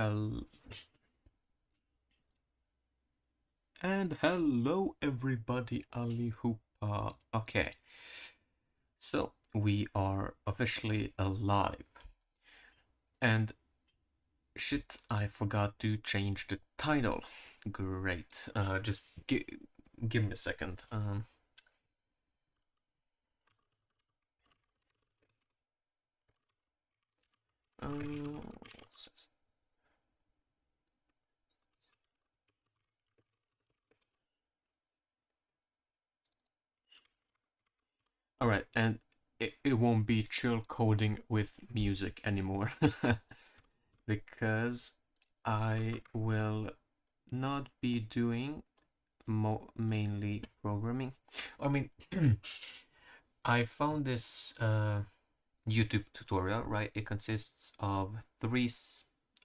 Hel and hello everybody, Ali Hoopa. Okay, so we are officially alive. And shit, I forgot to change the title. Great. Just give me a second. Uh, all right, and it won't be chill coding with music anymore because I will not be doing mainly programming. I mean, I found this YouTube tutorial, right? It consists of three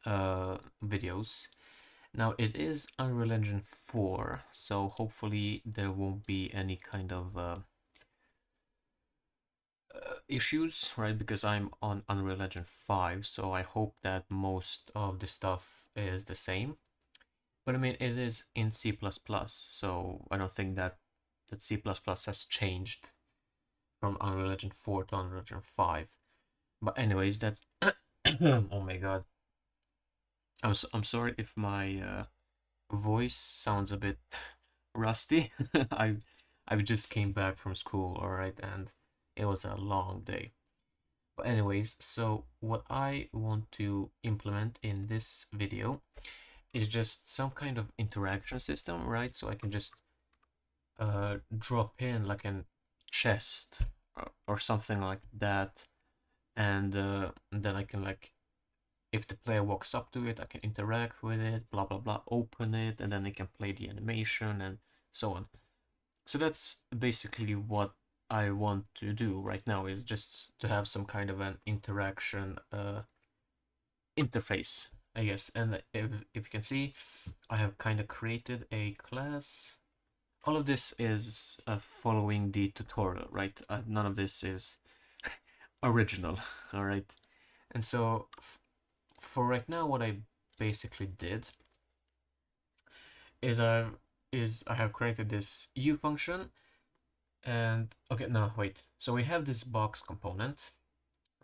videos. Now it is Unreal Engine 4, so hopefully there won't be any kind of issues, right? Because I'm on Unreal Engine 5, so I hope that most of the stuff is the same. But I mean, it is in C++, so I don't think that C++ has changed from Unreal Engine 4 to Unreal Engine 5. But anyways, that oh my god, I'm sorry if my voice sounds a bit rusty. I've just came back from school, all right, and it was a long day. But anyways, so what I want to implement in this video is just some kind of interaction system, right? So I can just drop in like a chest or something like that, and then I can, like, if the player walks up to it, I can interact with it, blah blah blah, open it, and then I can play the animation and so on. So that's basically what I want to do right now, is just to have some kind of an interaction interface, I guess. And if you can see, I have kind of created a class. All of this is following the tutorial, right? None of this is original, all right? And so for right now, what I basically did is I have created this U function, and okay, no, wait. So we have this box component,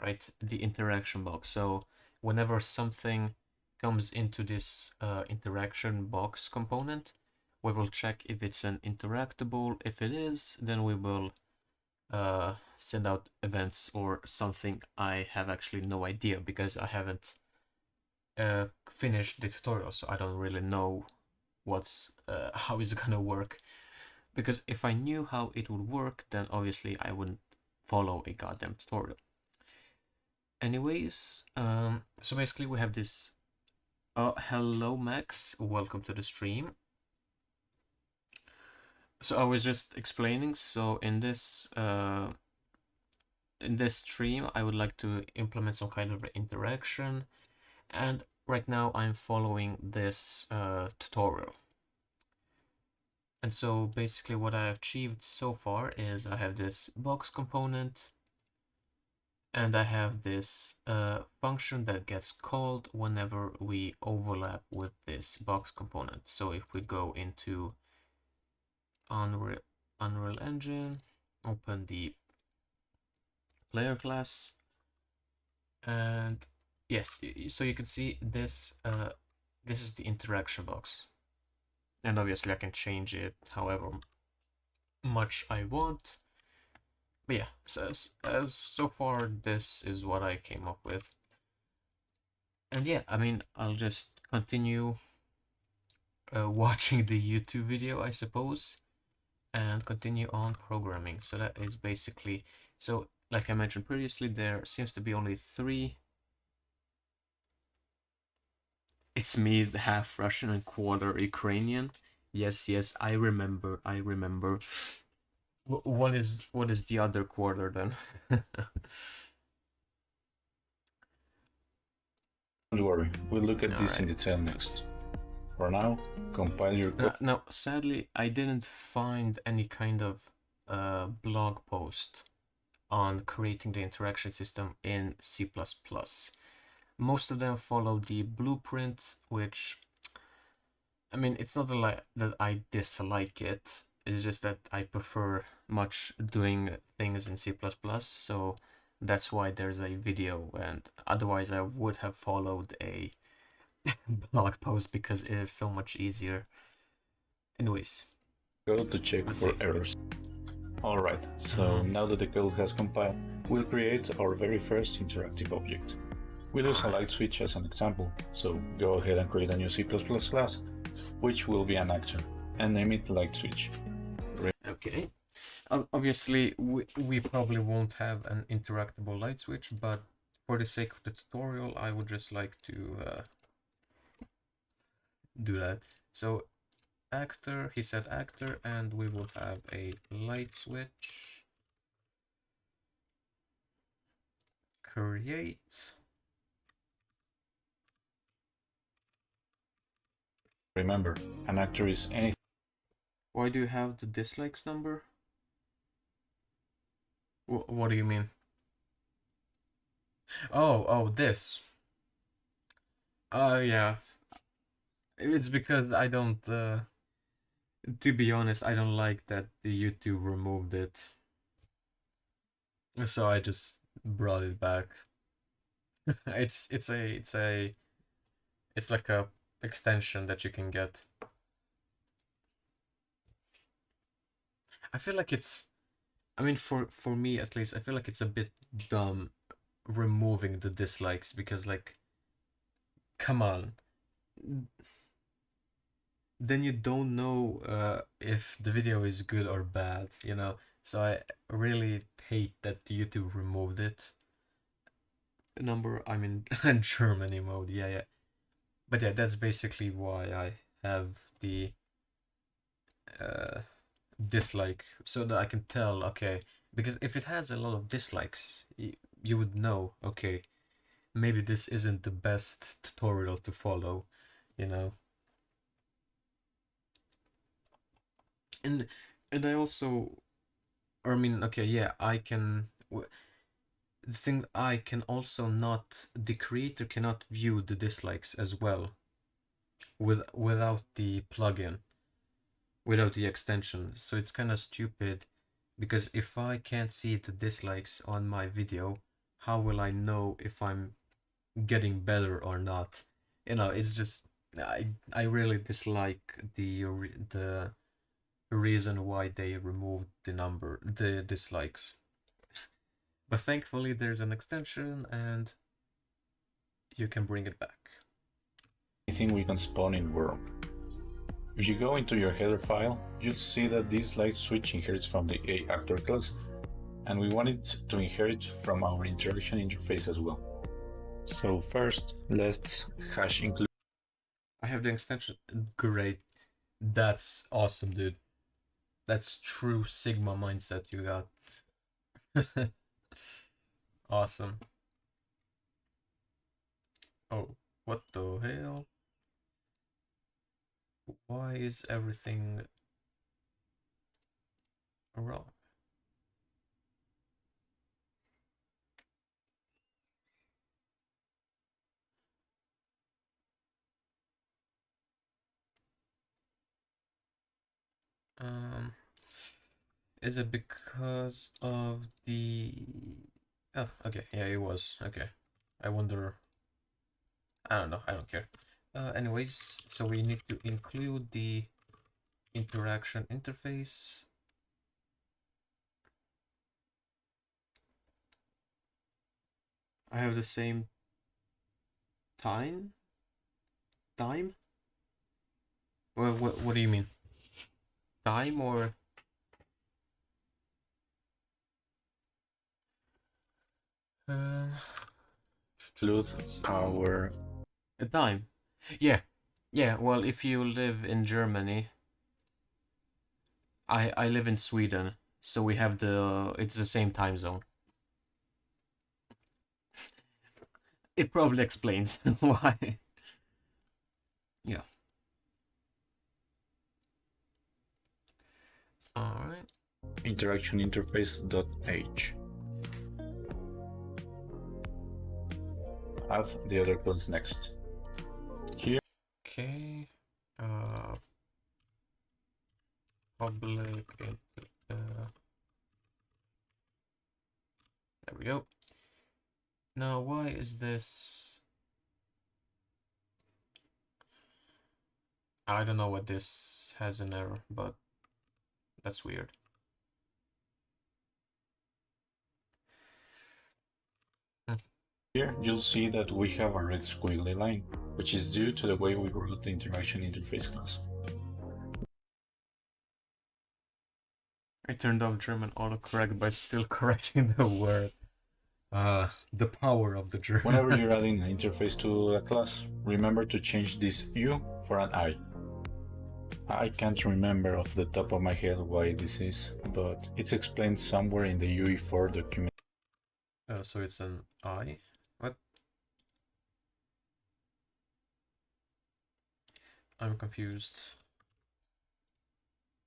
right? The interaction box. So whenever something comes into this interaction box component, we will check if it's an interactable. If it is, then we will send out events or something. I have actually no idea because I haven't finished the tutorial, so I don't really know how is it gonna work. Because if I knew how it would work, then obviously I wouldn't follow a goddamn tutorial. Anyways, so basically we have this. Hello Max, welcome to the stream. So I was just explaining. So in this stream, I would like to implement some kind of interaction, and right now I'm following this tutorial. And so basically what I achieved so far is I have this box component, and I have this function that gets called whenever we overlap with this box component. So if we go into Unreal Engine, open the player class, and yes, so you can see this this is the interaction box, and obviously I can change it however much I want. But yeah, so far this is what I came up with. And yeah, I mean, I'll just continue watching the YouTube video, I suppose, and continue on programming. So that is basically, so like I mentioned previously, there seems to be only three. It's me, half Russian and quarter Ukrainian. Yes, yes, I remember, I remember. What is the other quarter then? Don't worry, we'll look at All this right. in detail next. For now, compile your code. No, sadly, I didn't find any kind of blog post on creating the interaction system in C++. most of them follow the blueprint, which, I mean, it's not that I dislike it. It's just that I prefer much doing things in C++, so that's why there's a video, and otherwise I would have followed a blog post because it is so much easier. Anyways, Go to check let's for see. errors. Alright, so now that the code has compiled, we'll create our very first interactive object. We'll use a light switch as an example, so go ahead and create a new C++ class, which will be an actor, and name it light switch. Okay. Obviously, we probably won't have an interactable light switch, but for the sake of the tutorial, I would just like to do that. So actor, he said actor, and we will have a light switch. Create. Remember, an actor is anything. Why do you have the dislikes number? What do you mean? Oh, this. Yeah. It's because I don't, to be honest, I don't like that the YouTube removed it. So I just brought it back. It's like a extension that you can get. I feel like I mean, for me at least, I feel like it's a bit dumb removing the dislikes because, like, come on. Then you don't know if the video is good or bad, you know? So I really hate that YouTube removed it. Number, I'm in Germany mode, yeah. But yeah, that's basically why I have the dislike, so that I can tell, okay, because if it has a lot of dislikes, you would know, okay, maybe this isn't the best tutorial to follow, you know. And I also, or I mean, okay, yeah, I can. The thing, I can also not. The creator cannot view the dislikes as well, without the plugin, without the extension. So it's kind of stupid, because if I can't see the dislikes on my video, how will I know if I'm getting better or not? You know, it's just, I really dislike the reason why they removed the dislikes. But thankfully there's an extension and you can bring it back. Anything we can spawn in world. If you go into your header file, you'll see that this light switch inherits from the actor class, and we want it to inherit from our interaction interface as well. So first, let's hash include. I have the extension. Great. That's awesome, dude. That's true Sigma mindset you got. Awesome. Oh, what the hell? Why is everything wrong? Is it because of the... Oh, okay, yeah, it was. Okay. I wonder... I don't know, I don't care. Anyways, so we need to include the interaction interface. I have the same time? Well, what do you mean? Time or... Include our time. Yeah, well, if you live in Germany, I live in Sweden, so we have it's the same time zone. It probably explains why. Yeah. Alright. interaction interface.h. add the other class next. Here, Okay. Public. There we go. Now, why is this? I don't know what this has an error, but that's weird. here you'll see that we have a red squiggly line, which is due to the way we wrote the interaction interface class. I turned off German autocorrect, but it's still correcting the word. The power of the German. Whenever you're adding an interface to a class, remember to change this U for an I. I can't remember off the top of my head why this is, but it's explained somewhere in the UE4 document. So it's an I? What? I'm confused.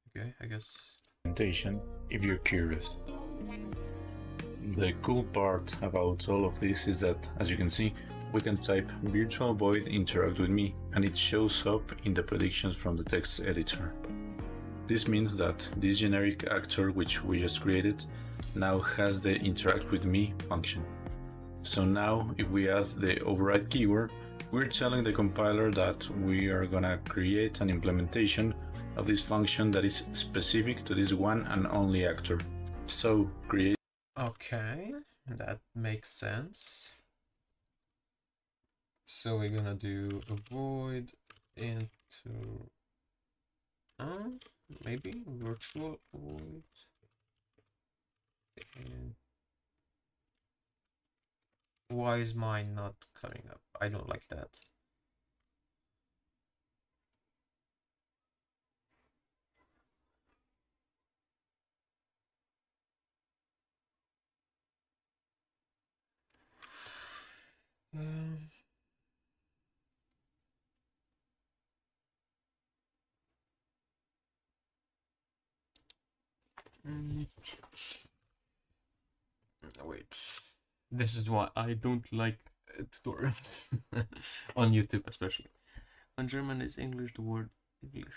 Okay, I guess. If you're curious. The cool part about all of this is that, as you can see, we can type virtual void interact with me and it shows up in the predictions from the text editor. This means that this generic actor which we just created now has the interact with me function. So now if we add the override keyword, we're telling the compiler that we are gonna create an implementation of this function that is specific to this one and only actor. So create. Okay, that makes sense. So we're gonna do a void into maybe virtual void. And why is mine not coming up? I don't like that. Wait, this is why I don't like tutorials on YouTube, especially. On German is English the word English.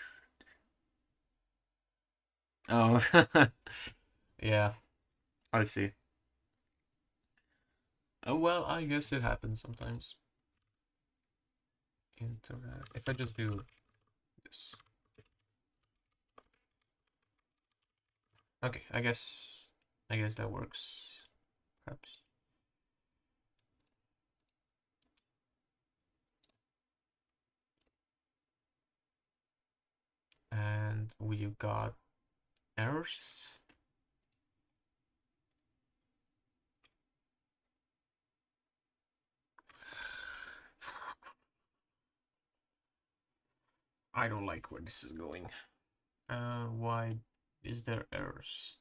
Oh, yeah, I see. Oh, well, I guess it happens sometimes. Interact. If I just do this. Okay, I guess that works. Perhaps. And we got errors. I don't like where this is going. Why is there errors?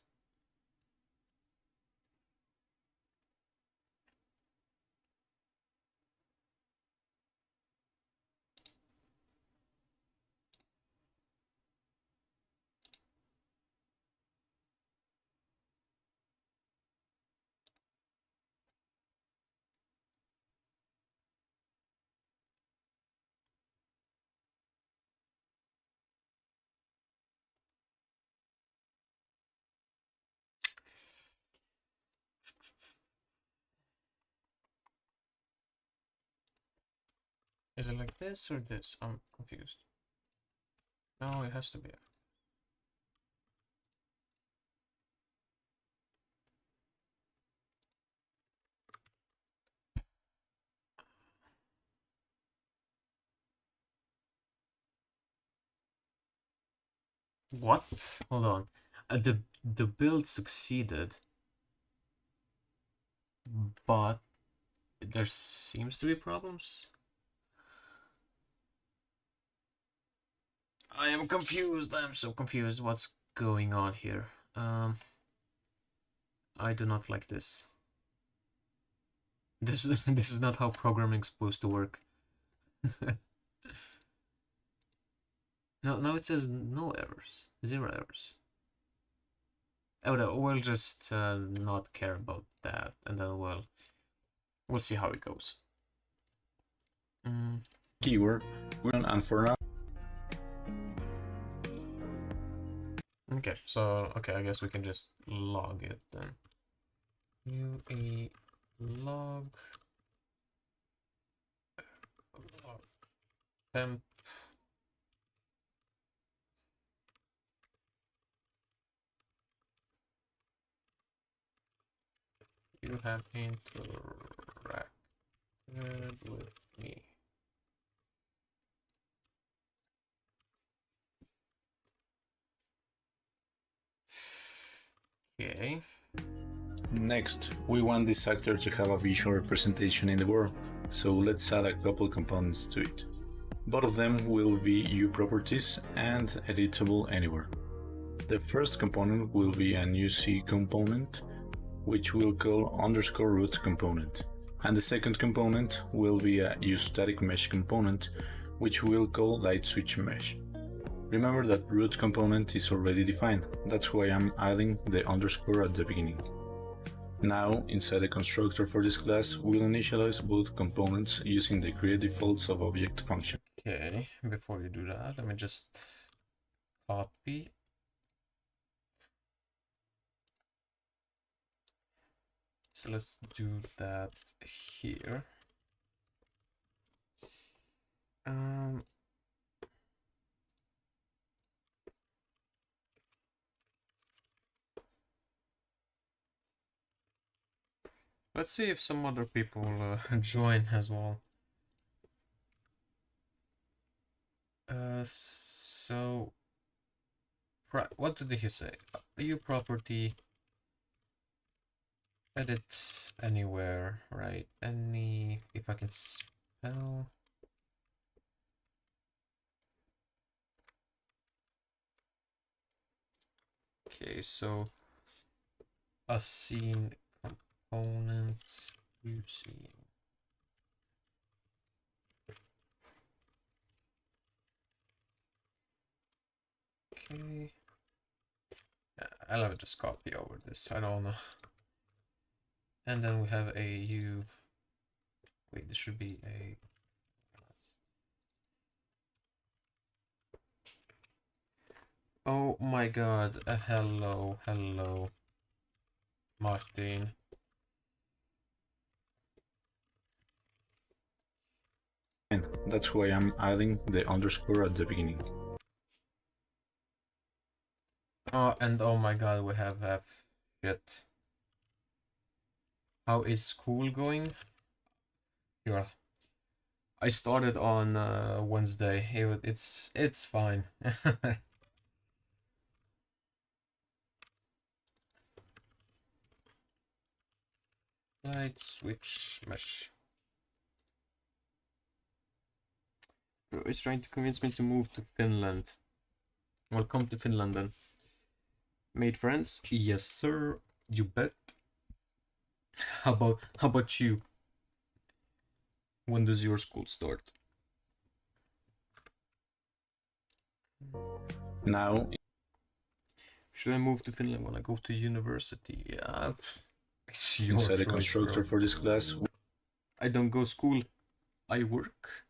Is it like this or this? I'm confused. No, it has to be. What? Hold on. The build succeeded, but there seems to be problems. I am confused. I'm so confused. What's going on here? I do not like this. This this is not how programming is supposed to work. No, it says no errors, 0 errors. Oh, no, we'll just not care about that, and then we'll see how it goes. keyword. And for now, Okay, so I guess we can just log it then. UE log temp. You have interacted with me. Okay. next, we want this actor to have a visual representation in the world, so let's add a couple components to it. Both of them will be uProperties and editable anywhere. The first component will be an UC component, which we'll call underscore root component. And the second component will be a uStaticMesh component, which we'll call lightSwitchMesh. Remember that root component is already defined, that's why I'm adding the underscore at the beginning. Now, inside the constructor for this class, we'll initialize both components using the createDefaults of object function. Okay, before you do that, let me just copy. So let's do that here. Let's see if some other people join as well. So, what did he say? uProperty edit anywhere, right? Any, if I can spell. Okay, so a scene components using. Okay. I'll just copy over this. I don't know. And then we have a u. Wait, this should be a. Oh my god. Hello, hello, Martin. And that's why I'm adding the underscore at the beginning. Oh, and oh my god, we have shit. How is school going? Sure. I started on Wednesday. It's fine. lightSwitchMesh. Bro, he's trying to convince me to move to Finland. Welcome to Finland then. Made friends? Yes, sir. You bet. How about you? When does your school start? Now, should I move to Finland when I go to university? Yeah, it's your inside choice, the constructor bro. for this class, I don't go school. I work.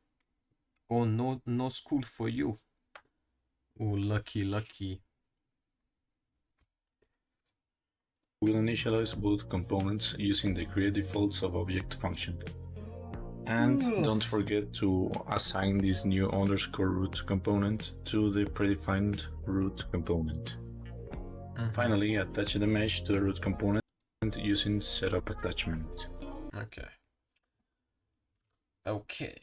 Oh, no school for you. Oh, lucky. we'll initialize both components using the createDefaults of object function. And don't forget to assign this new underscore root component to the predefined root component. Finally, attach the mesh to the root component using setup attachment. Okay.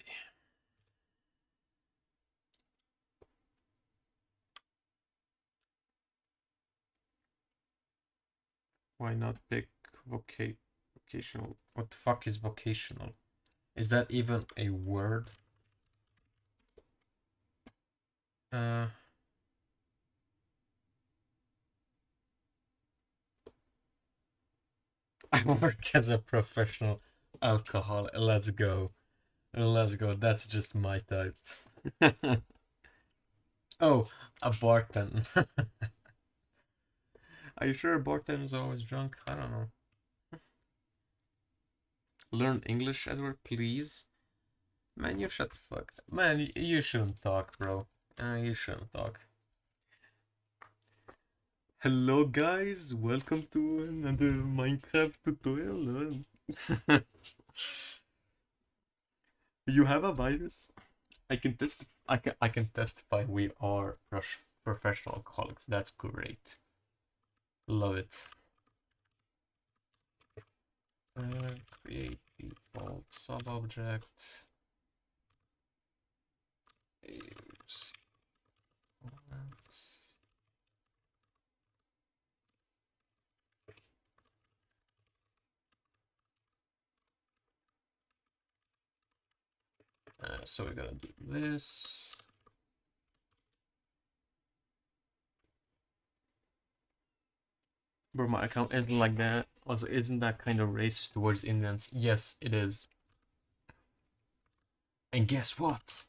Why not pick vocational? What the fuck is vocational? Is that even a word? I work as a professional alcoholic. Let's go. That's just my type. Oh, a bartender. Are you sure a bartender is always drunk? I don't know. Learn English, Edward, please. Man, you shut the fuck up. Man, you shouldn't talk, bro. You shouldn't talk. Hello guys, welcome to another Minecraft tutorial. You have a virus? I can testify we are professional alcoholics. That's great. Love it. Create default subobject. Use components. So we're gonna do this. Bro, my account isn't like that. Also, isn't that kind of racist towards Indians? Yes, it is. And guess what?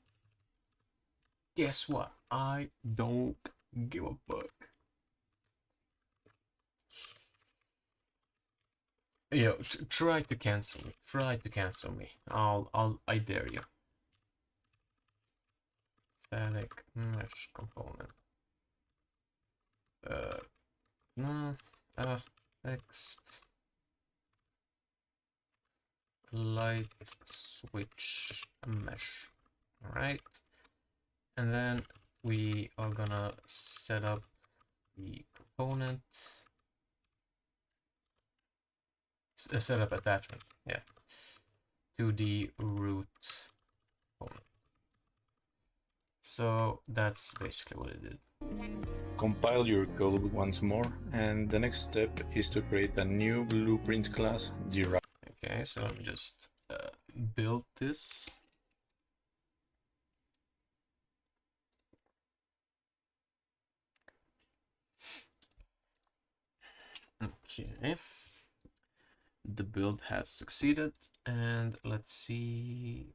Guess what? I don't give a fuck. Yo, try to cancel me. Try to cancel me. I dare you. Static mesh component. No, text. Light switch mesh. Alright. And then we are gonna set up the component. Set up attachment, yeah, to the root component. So that's basically what it did. Compile your code once more, and the next step is to create a new blueprint class derived. Okay, so let me just build this. Okay, the build has succeeded, and let's see.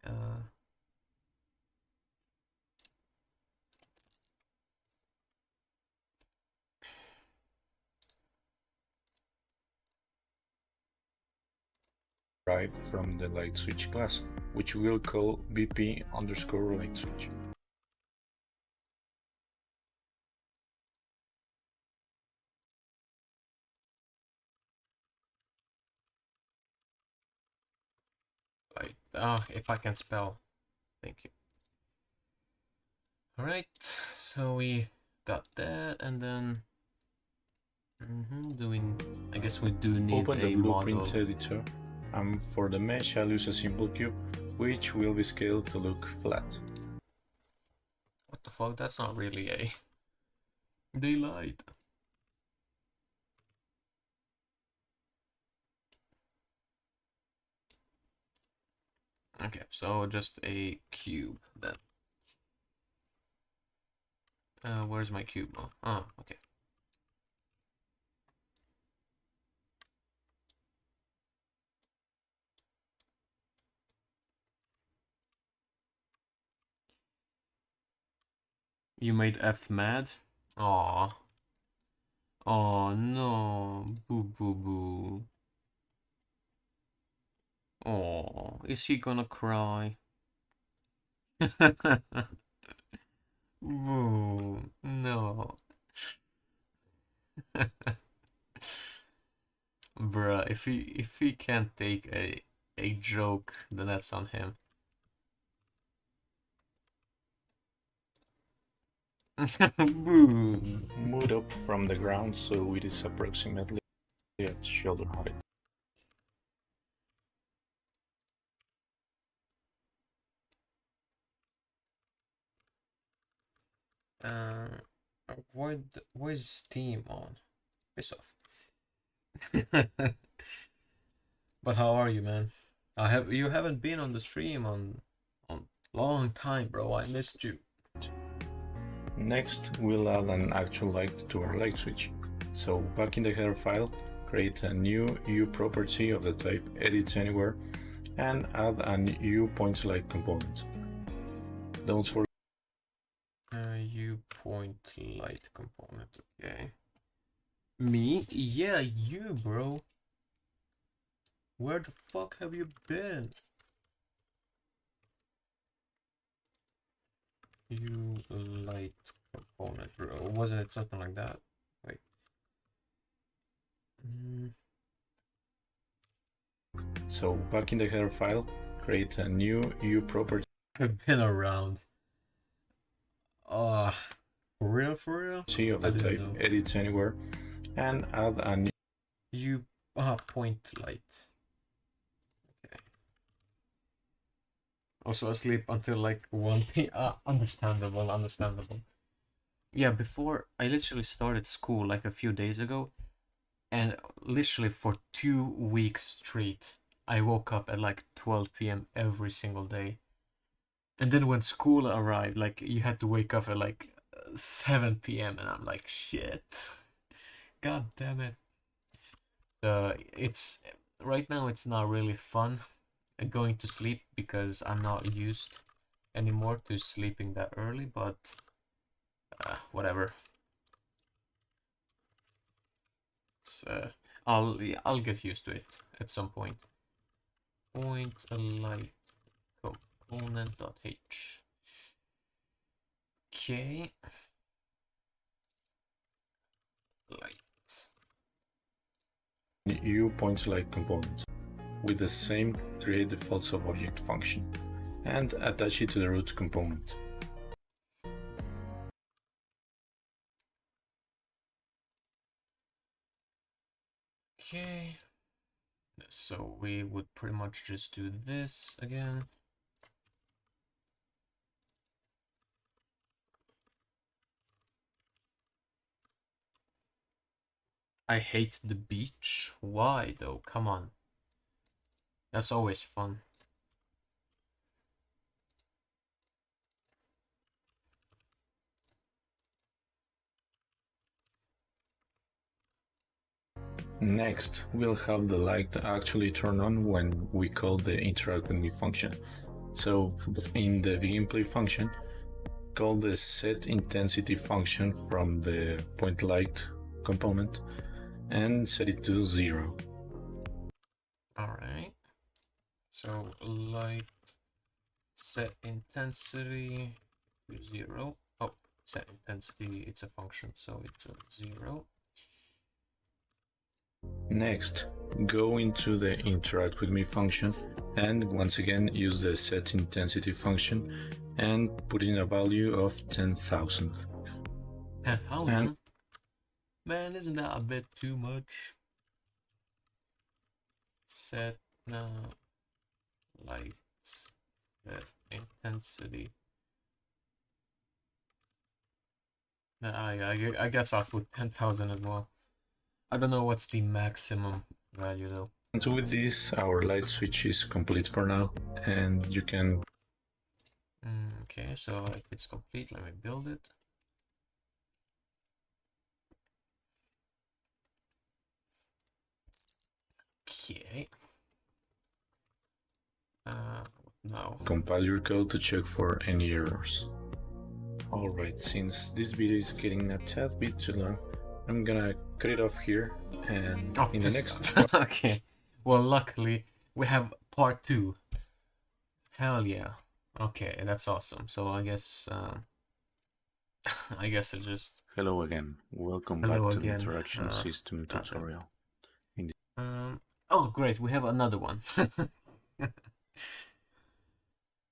Derived from the light switch class, which we'll call BP_light switch. If I can spell, thank you. All right, so we got that, and then I guess we do need Open the a blueprint model. editor, and for the mesh I'll use a simple cube, which will be scaled to look flat. What the fuck? That's not really a. They lied. Okay, so just a cube then. Where's my cube? Oh, okay. You made F mad? Aw. Oh no. Boo boo boo. Oh, is he gonna cry? Boo. No. Bruh, if he can't take a joke, then that's on him. Boo. Move up from the ground so it is approximately at shoulder height. Why is Steam on? Piss off. But how are you, man? You haven't been on the stream on long time, bro. I missed you. Next, we'll add an actual light to our light switch. So back in the header file, create a new U property of the type edit anywhere and add an U point light component. Don't forget U point light component, okay. Me? Yeah, you, bro. Where the fuck have you been? U light component, wasn't it something like that? Wait. So back in the header file, create a new U property. I've been around. For real, for real? Of the type edit anywhere, and add a new U point light. Okay. Also asleep until like 1 p.m. Understandable, understandable. Yeah, before I literally started school like a few days ago, and literally for 2 weeks straight, I woke up at like 12 p.m. every single day. And then when school arrived, like you had to wake up at like 7 p.m. and I'm like, shit. God damn it. It's right now it's not really fun going to sleep because I'm not used anymore to sleeping that early, but whatever. It's I'll get used to it at some point. Point light component.h. Okay. Light. U points light component. With the same, create the default subobject function and attach it to the root component. Okay. So we would pretty much just do this again. I hate the beach. Why though? Come on. That's always fun. Next, we'll have the light actually turn on when we call the interact with me function. So in the gameplay function, call the set intensity function from the point light component and set it to 0. Alright. So light set intensity to 0. Oh, set intensity, it's a function, so it's a 0. Next, go into the interact with me function and once again use the set intensity function and put in a value of 10,000. 10,000? Man, isn't that a bit too much? Set light set intensity. I guess I'll put 10,000 as well. I don't know what's the maximum value though. And so with this, our light switch is complete for now, and you can... Okay, so if it's complete, let me build it. Okay. No. Compile your code to check for any errors. Alright, since this video is getting a tad bit too long, I'm gonna cut it off here, and in the next okay. Well, luckily we have part 2. Hell yeah. Okay, that's awesome. So I guess I guess I'll just... Hello again. Welcome Hello back to again. the interaction system tutorial. Oh great, we have another one.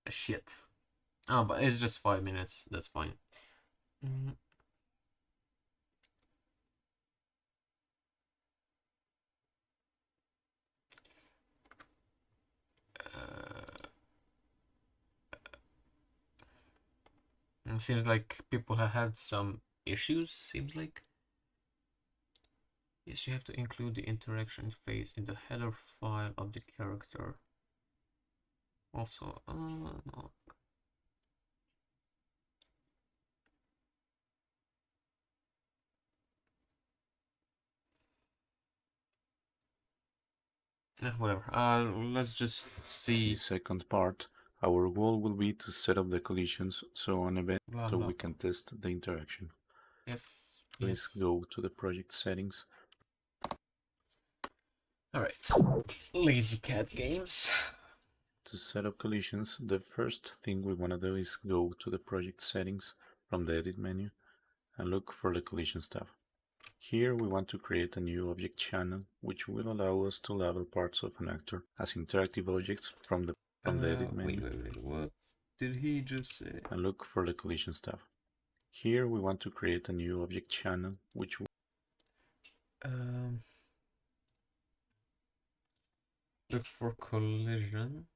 Shit. Oh, but it's just 5 minutes. That's fine. It seems like people have had some issues, seems like. Yes, you have to include the interaction phase in the header file of the character. Also, no. Whatever. Let's just see. The second part, our goal will be to set up the collisions so on event Blah, so blah. we can test the interaction. Yes. Please yes. go to the project settings. Alright. Lazy Cat Games. To set up collisions, the first thing we want to do is go to the project settings from the edit menu and look for the collisions tab. Here we want to create a new object channel which will allow us to label parts of an actor as interactive objects from the edit menu. Wait, what did he just say? And look for the collisions tab. Here we want to create a new object channel which look for collision.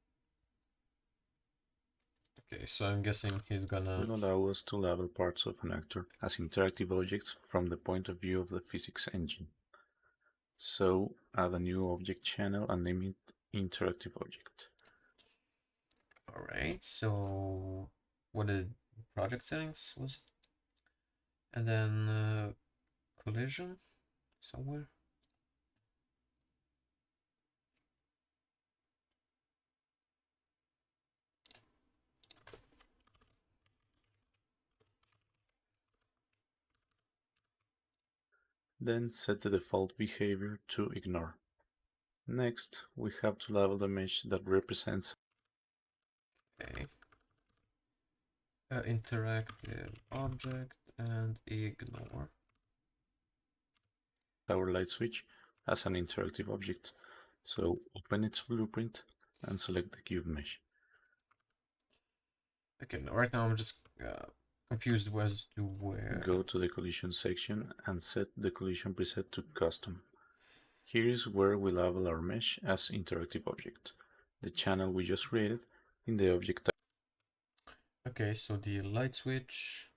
Okay, so I'm guessing he's gonna will allow us to label parts of an actor as interactive objects from the point of view of the physics engine. So add a new object channel and name it interactive object. Alright, so what did project settings was it? And then collision somewhere. Then set the default behavior to ignore. Next, we have to label the mesh that represents Okay. Interactive object and ignore. our light switch as an interactive object. So open its blueprint and select the cube mesh. Okay, right now I'm just confused as to where. Go to the collision section and set the collision preset to custom. Here is where we label our mesh as interactive object, the channel we just created in the object type. Okay, so the light switch.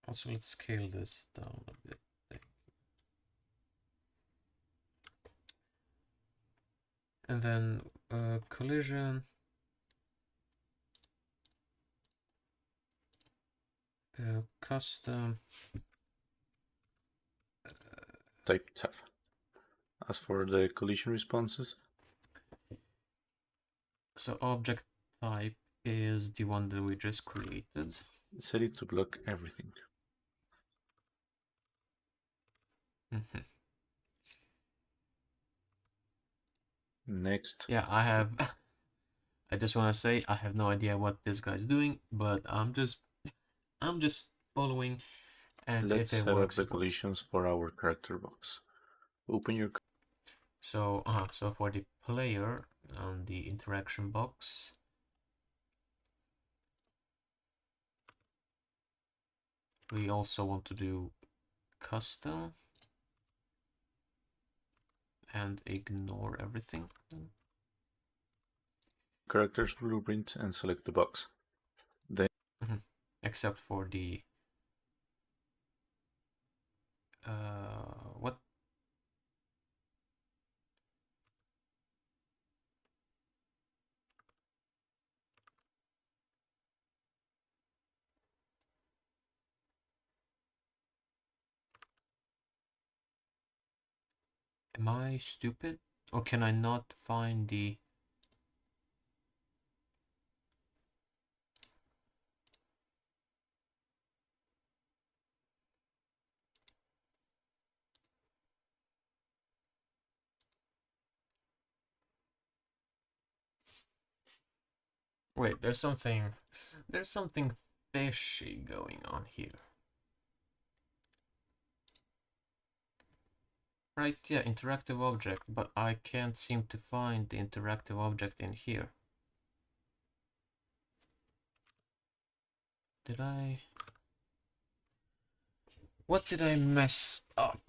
Also, let's scale this down a bit. And then collision. Custom. Type tab. As for the collision responses, so object type is the one that we just created. Set it to block everything. Next. Yeah, I just want to say I have no idea what this guy's doing, but I'm just following, and let's if it set works, up the collisions for our character box. Open your. So for the player on the interaction box, we also want to do custom and ignore everything. Characters blueprint and select the box. Then except for the what? Am I stupid? Or can I not find the... Wait, there's something fishy going on here. Right, yeah, interactive object, but I can't seem to find the interactive object in here. Did I... What did I mess up?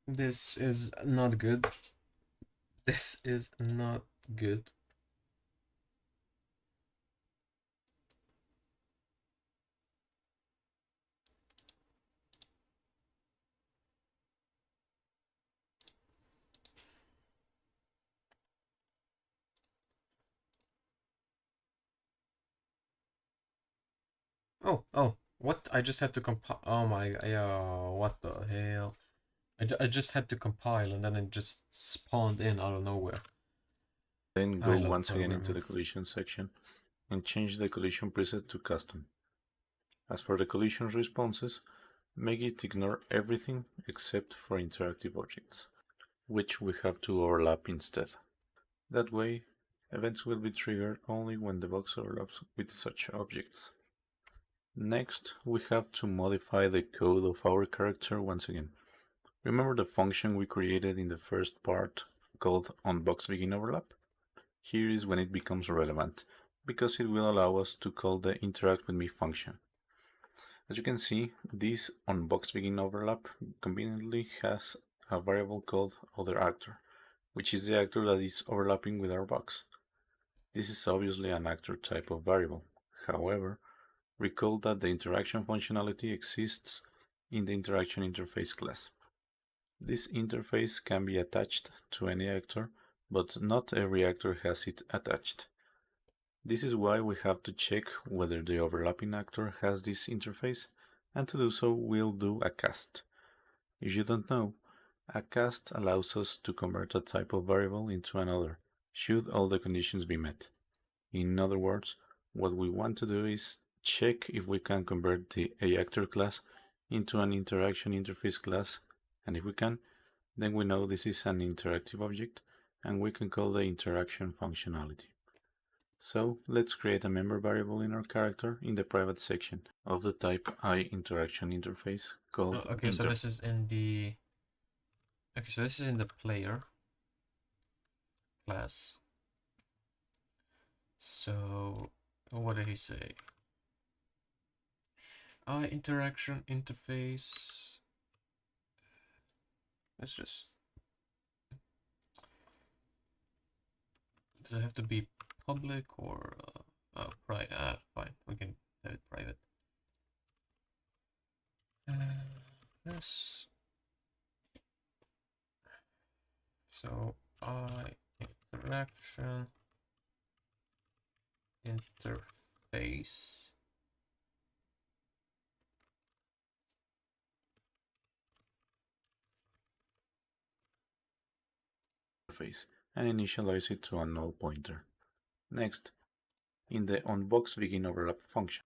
This is not good. This is not good. Oh, what? I just had to compile. Oh my, yeah, what the hell? I just had to compile and then it just spawned in out of nowhere. Then I go love once again into programming. the collision section and change the collision preset to custom. As for the collision responses, make it ignore everything except for interactive objects, which we have to overlap instead. That way, events will be triggered only when the box overlaps with such objects. Next, we have to modify the code of our character once again. Remember the function we created in the first part called onBoxBeginOverlap? Here is when it becomes relevant, because it will allow us to call the InteractWithMe function. As you can see, this onBoxBeginOverlap conveniently has a variable called otherActor, which is the actor that is overlapping with our box. This is obviously an actor type of variable. However, recall that the interaction functionality exists in the interaction interface class. This interface can be attached to any actor, but not every actor has it attached. This is why we have to check whether the overlapping actor has this interface, and to do so we'll do a cast. If you don't know, a cast allows us to convert a type of variable into another, should all the conditions be met. In other words, what we want to do is check if we can convert the aActor class into an interaction interface class, and if we can, then we know this is an interactive object and we can call the interaction functionality. So let's create a member variable in our character in the private section of the type iInteraction interface called Okay, so this is in the... Okay, so this is in the player class. So, what did he say? Interaction interface. Let's just... Does it have to be public or private? Fine, we can have it private. Yes. So interaction interface. And initialize it to a null pointer. Next, in the onBoxBeginOverlap function,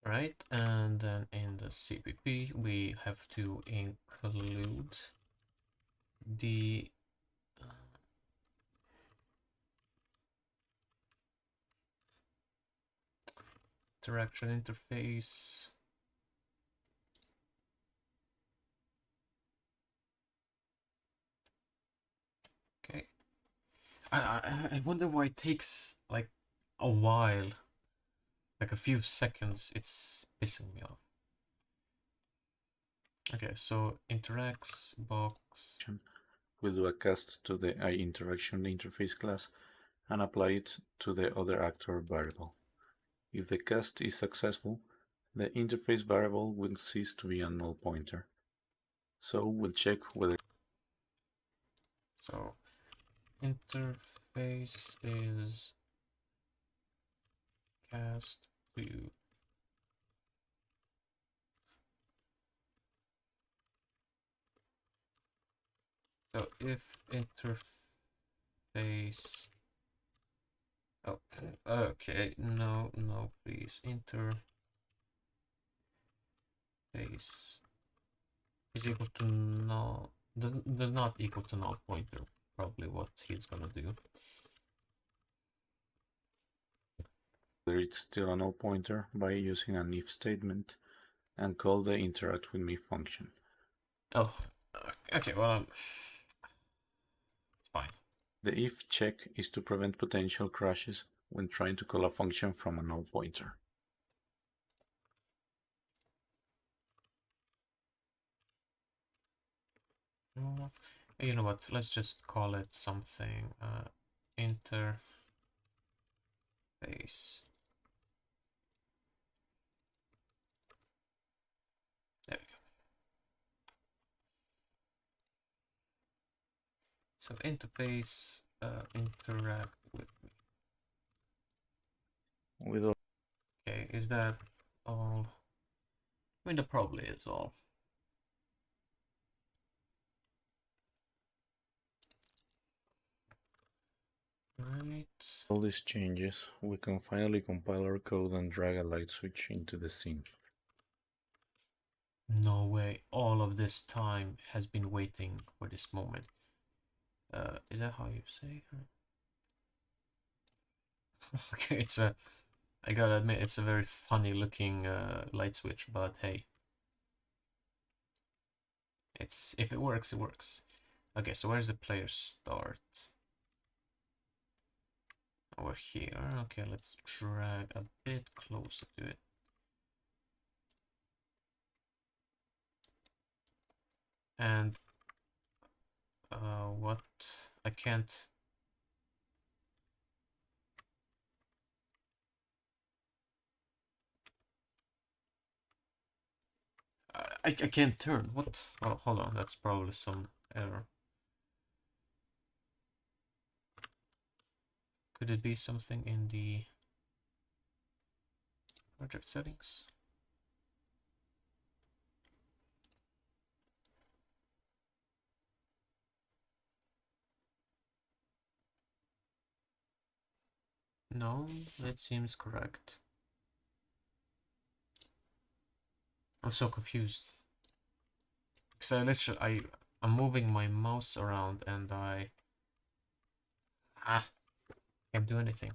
Right, and then in the CPP we have to include the interaction interface. Okay. I wonder why it takes like a while, like a few seconds. It's pissing me off. Okay, so interacts box. we'll do a cast to the iInteraction interface class and apply it to the otherActor variable. If the cast is successful, the interface variable will cease to be a null pointer. So we'll check whether... So interface is cast to so if interface oh okay no please interface is equal to null does not equal to null pointer, probably what he's gonna do. it's still a null pointer by using an if statement and call the InteractWithMe function. Oh, okay, well, it's fine. The if check is to prevent potential crashes when trying to call a function from a null pointer. You know what, let's just call it something interface So interface, interact with me. With all Okay, is that all? I mean, that probably is all. Right. these changes, we can finally compile our code and drag a light switch into the scene. No way. All of this time has been waiting for this moment. Is that how you say? Okay, I gotta admit, it's a very funny looking light switch, but hey. If it works, it works. Okay, so where's the player start? Over here. Okay, let's drag a bit closer to it. And what? I can't. I can't turn. What? Oh, hold on. That's probably some error. Could it be something in the project settings? No, that seems correct. I'm so confused. Because I'm moving my mouse around and can't do anything.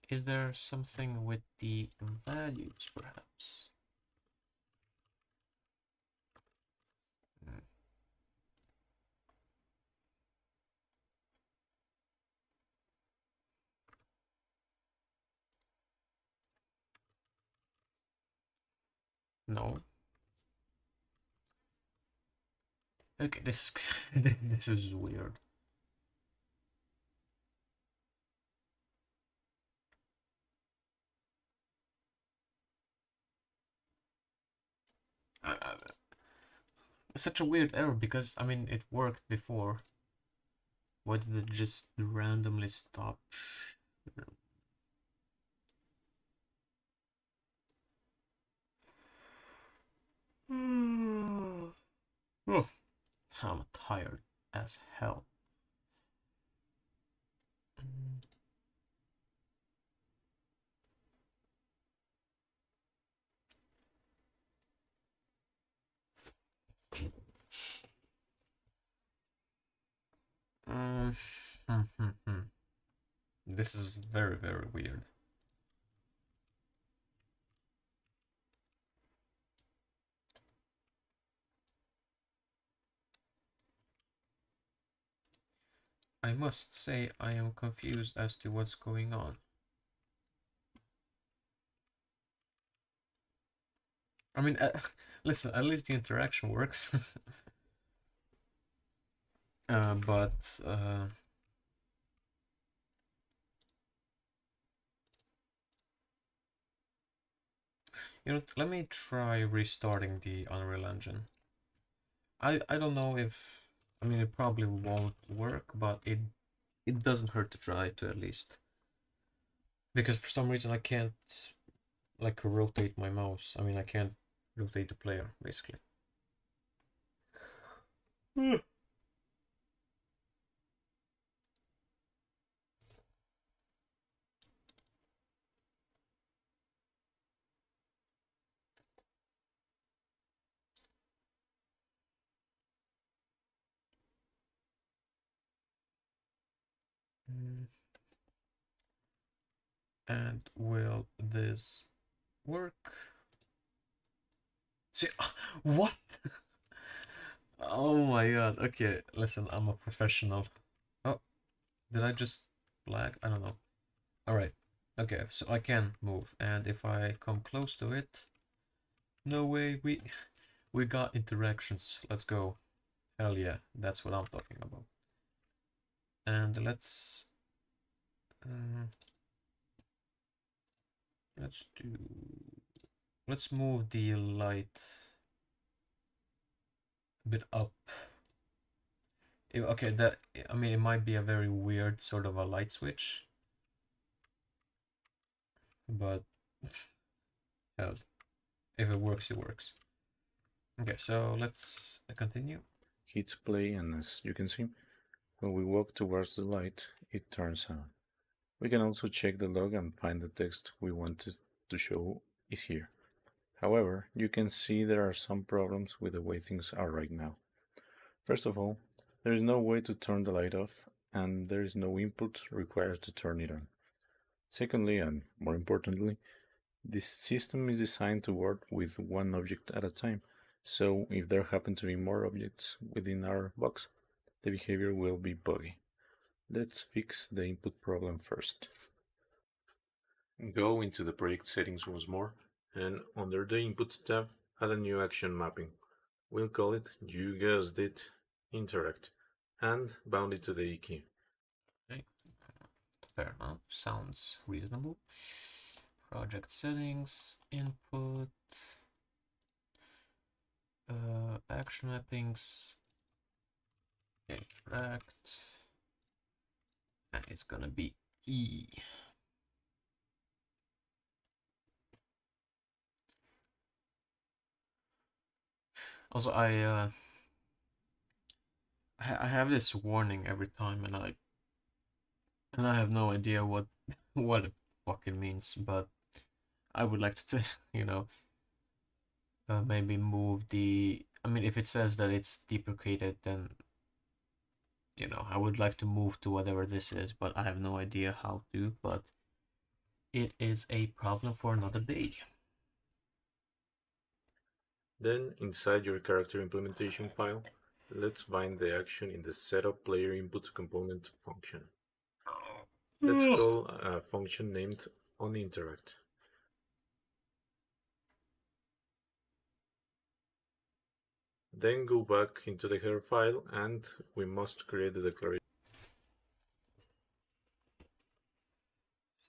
Is there something with the values, perhaps? Hmm. No. Okay, this this is weird. It's such a weird error because I mean it worked before. Why did it just randomly stop? Oh, I'm tired as hell. Um, This is very, very weird. I must say I am confused as to what's going on. I mean, listen, at least the interaction works. But you know, let me try restarting the Unreal Engine. I don't know if, I mean, it probably won't work, but it doesn't hurt to try to at least. Because for some reason I can't like rotate my mouse. I mean, I can't rotate the player basically. Mm. And will this work? See, what? Oh my god. Okay, listen, I'm a professional. Oh, did I just lag? I don't know. All right. Okay, so I can move, and if I come close to it, no way, we got interactions. Let's go. Hell yeah, that's what I'm talking about. And uh, let's do let's move the light a bit up. Okay, that, I mean, it might be a very weird sort of a light switch, but hell, if it works, it works. Okay, so let's continue. Hit play, and as you can see, when we walk towards the light, it turns on. We can also check the log and find the text we wanted to show is here. However, you can see there are some problems with the way things are right now. First of all, there is no way to turn the light off, and there is no input required to turn it on. Secondly, and more importantly, this system is designed to work with one object at a time, so if there happen to be more objects within our box, the behavior will be buggy. Let's fix the input problem first. Go into the project settings once more, and under the Input tab, add a new action mapping. We'll call it, you guessed it, Interact, and bound it to the E key. Okay, fair enough, sounds reasonable. Project settings, input, action mappings, interact, and it's gonna be E. Also, I have this warning every time, and I have no idea what what it fucking means, but I would like to, you know, maybe move the. I mean, if it says that it's deprecated, then you know, I would like to move to whatever this is, but I have no idea how to. But it is a problem for another day. Then, inside your character implementation file, let's find the action in the setup player input component function. Let's call a function named onInteract. Then go back into the header file, and we must create the declaration.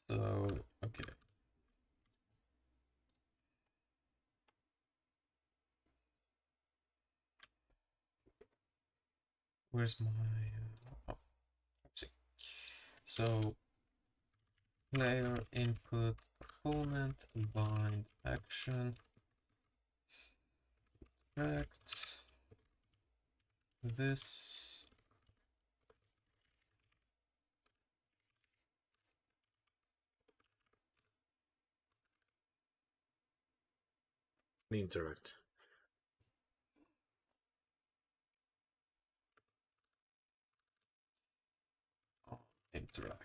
So, okay. Where's my... oh, let's see. So, player input component bind action direct this Interact. interact.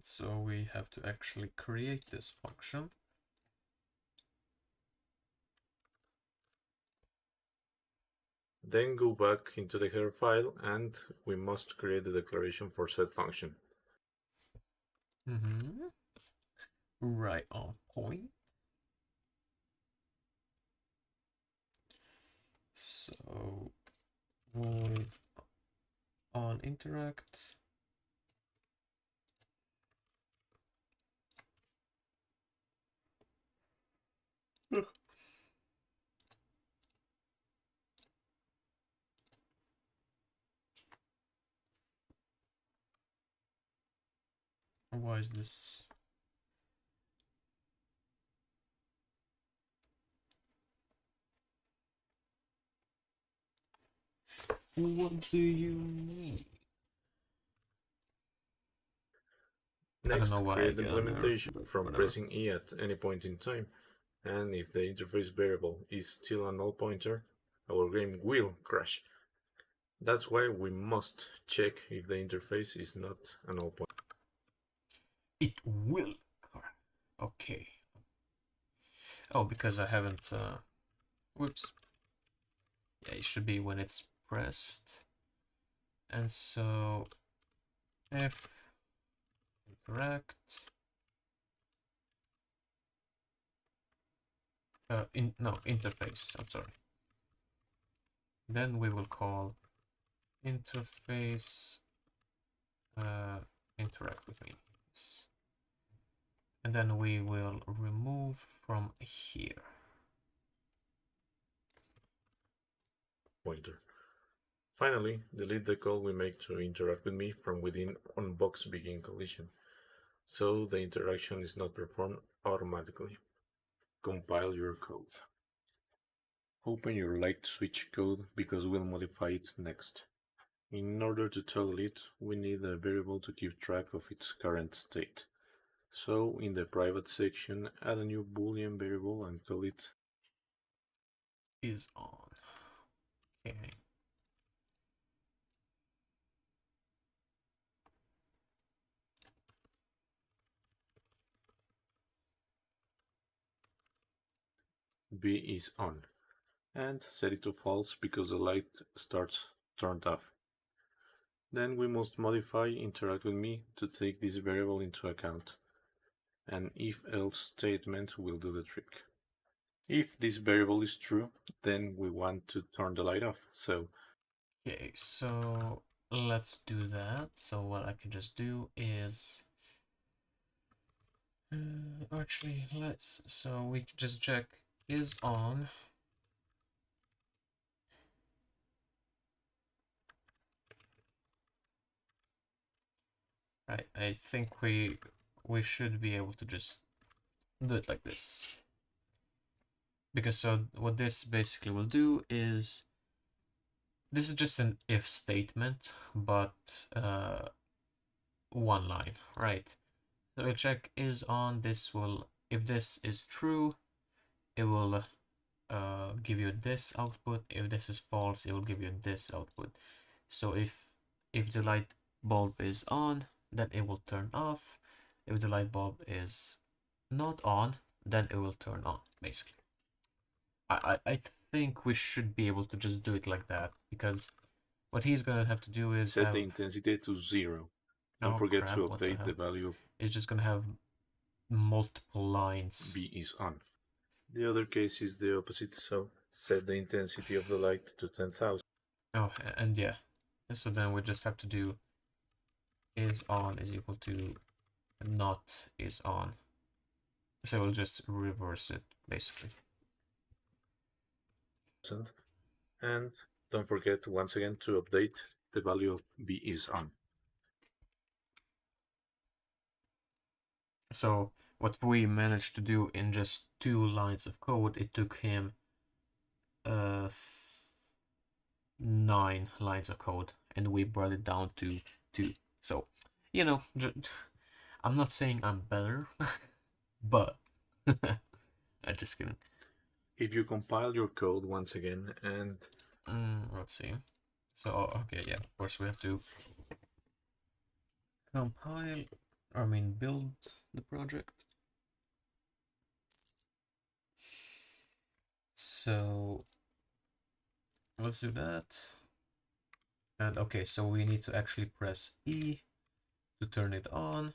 So we have to actually create this function. Then go back into the header file, and we must create the declaration for said function. Right on point. So void on interact. Why is this? What do you mean? Next, I create the implementation from pressing E at any point in time, and if the interface variable is still a null pointer, our game will crash. That's why we must check if the interface is not a null pointer. It will crash. Okay. Oh, because I haven't. Whoops. Yeah, it should be when it's pressed. And so, if correct. No, interface. I'm sorry. Then we will call interface interact with me. And then we will remove from here. pointer. Finally, delete the call we make to interact with me from within onBox begin collision, so the interaction is not performed automatically. Compile your code. Open your light switch code because we'll modify it next. In order to toggle it, we need a variable to keep track of its current state. So in the private section, add a new boolean variable and call it is on. Okay. B is on, and set it to false because the light starts turned off. Then we must modify interact with me to take this variable into account. An if-else statement will do the trick. If this variable is true, then we want to turn the light off. So Okay, so let's do that. So what I can just do is actually so we can just check is on. Right, I think we should be able to just do it like this. Because so what this basically will do is this is just an if statement, but one line, right? So we'll check is on, this will, if this is true, it will give you this output. If this is false, it will give you this output. So if the light bulb is on, then it will turn off. If the light bulb is not on, then it will turn on, basically. I think we should be able to just do it like that, because what he's gonna have to do is set the intensity to 0. Don't forget to update the value. It's just gonna have multiple lines. B is on. The other case is the opposite, so set the intensity of the light to 10,000. Oh, and yeah, so then we just have to do is on is equal to not is on. So we'll just reverse it, basically. And don't forget once again to update the value of B is on. So what we managed to do in just 2 lines of code, it took him 9 lines of code, and we brought it down to 2. So, you know, I'm not saying I'm better, but I'm just kidding. If you compile your code once again and let's see. So okay, yeah, of course we have to compile, build the project. So let's do that. And okay, so we need to actually press E to turn it on,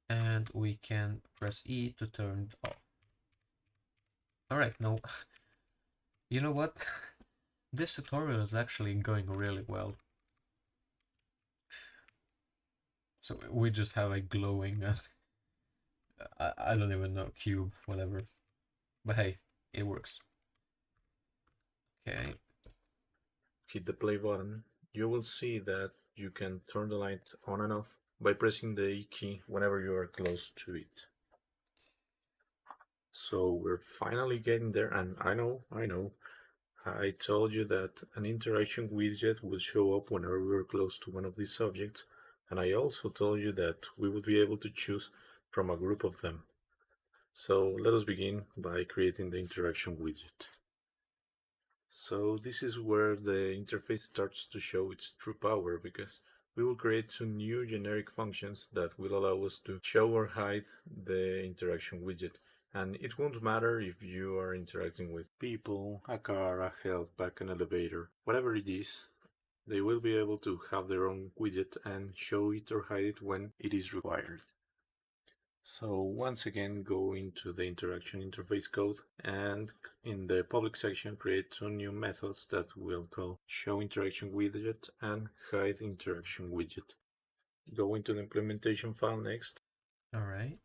and we can press E to turn it off. All right, no, you know what? This tutorial is actually going really well. So we just have a glowing, I don't even know, cube, whatever. But hey, it works. Okay. Hit the play button. You will see that you can turn the light on and off by pressing the E key whenever you are close to it. So we're finally getting there, and I know, I told you that an interaction widget would show up whenever we were close to one of these objects, and I also told you that we would be able to choose from a group of them. So let us begin by creating the interaction widget. So this is where the interface starts to show its true power, because we will create 2 new generic functions that will allow us to show or hide the interaction widget. And it won't matter if you are interacting with people, a car, a health pack, an elevator, whatever it is, they will be able to have their own widget and show it or hide it when it is required. So once again, go into the interaction interface code, and in the public section, create 2 new methods that will call show interaction widget and hide interaction widget. Go into the implementation file next. All right,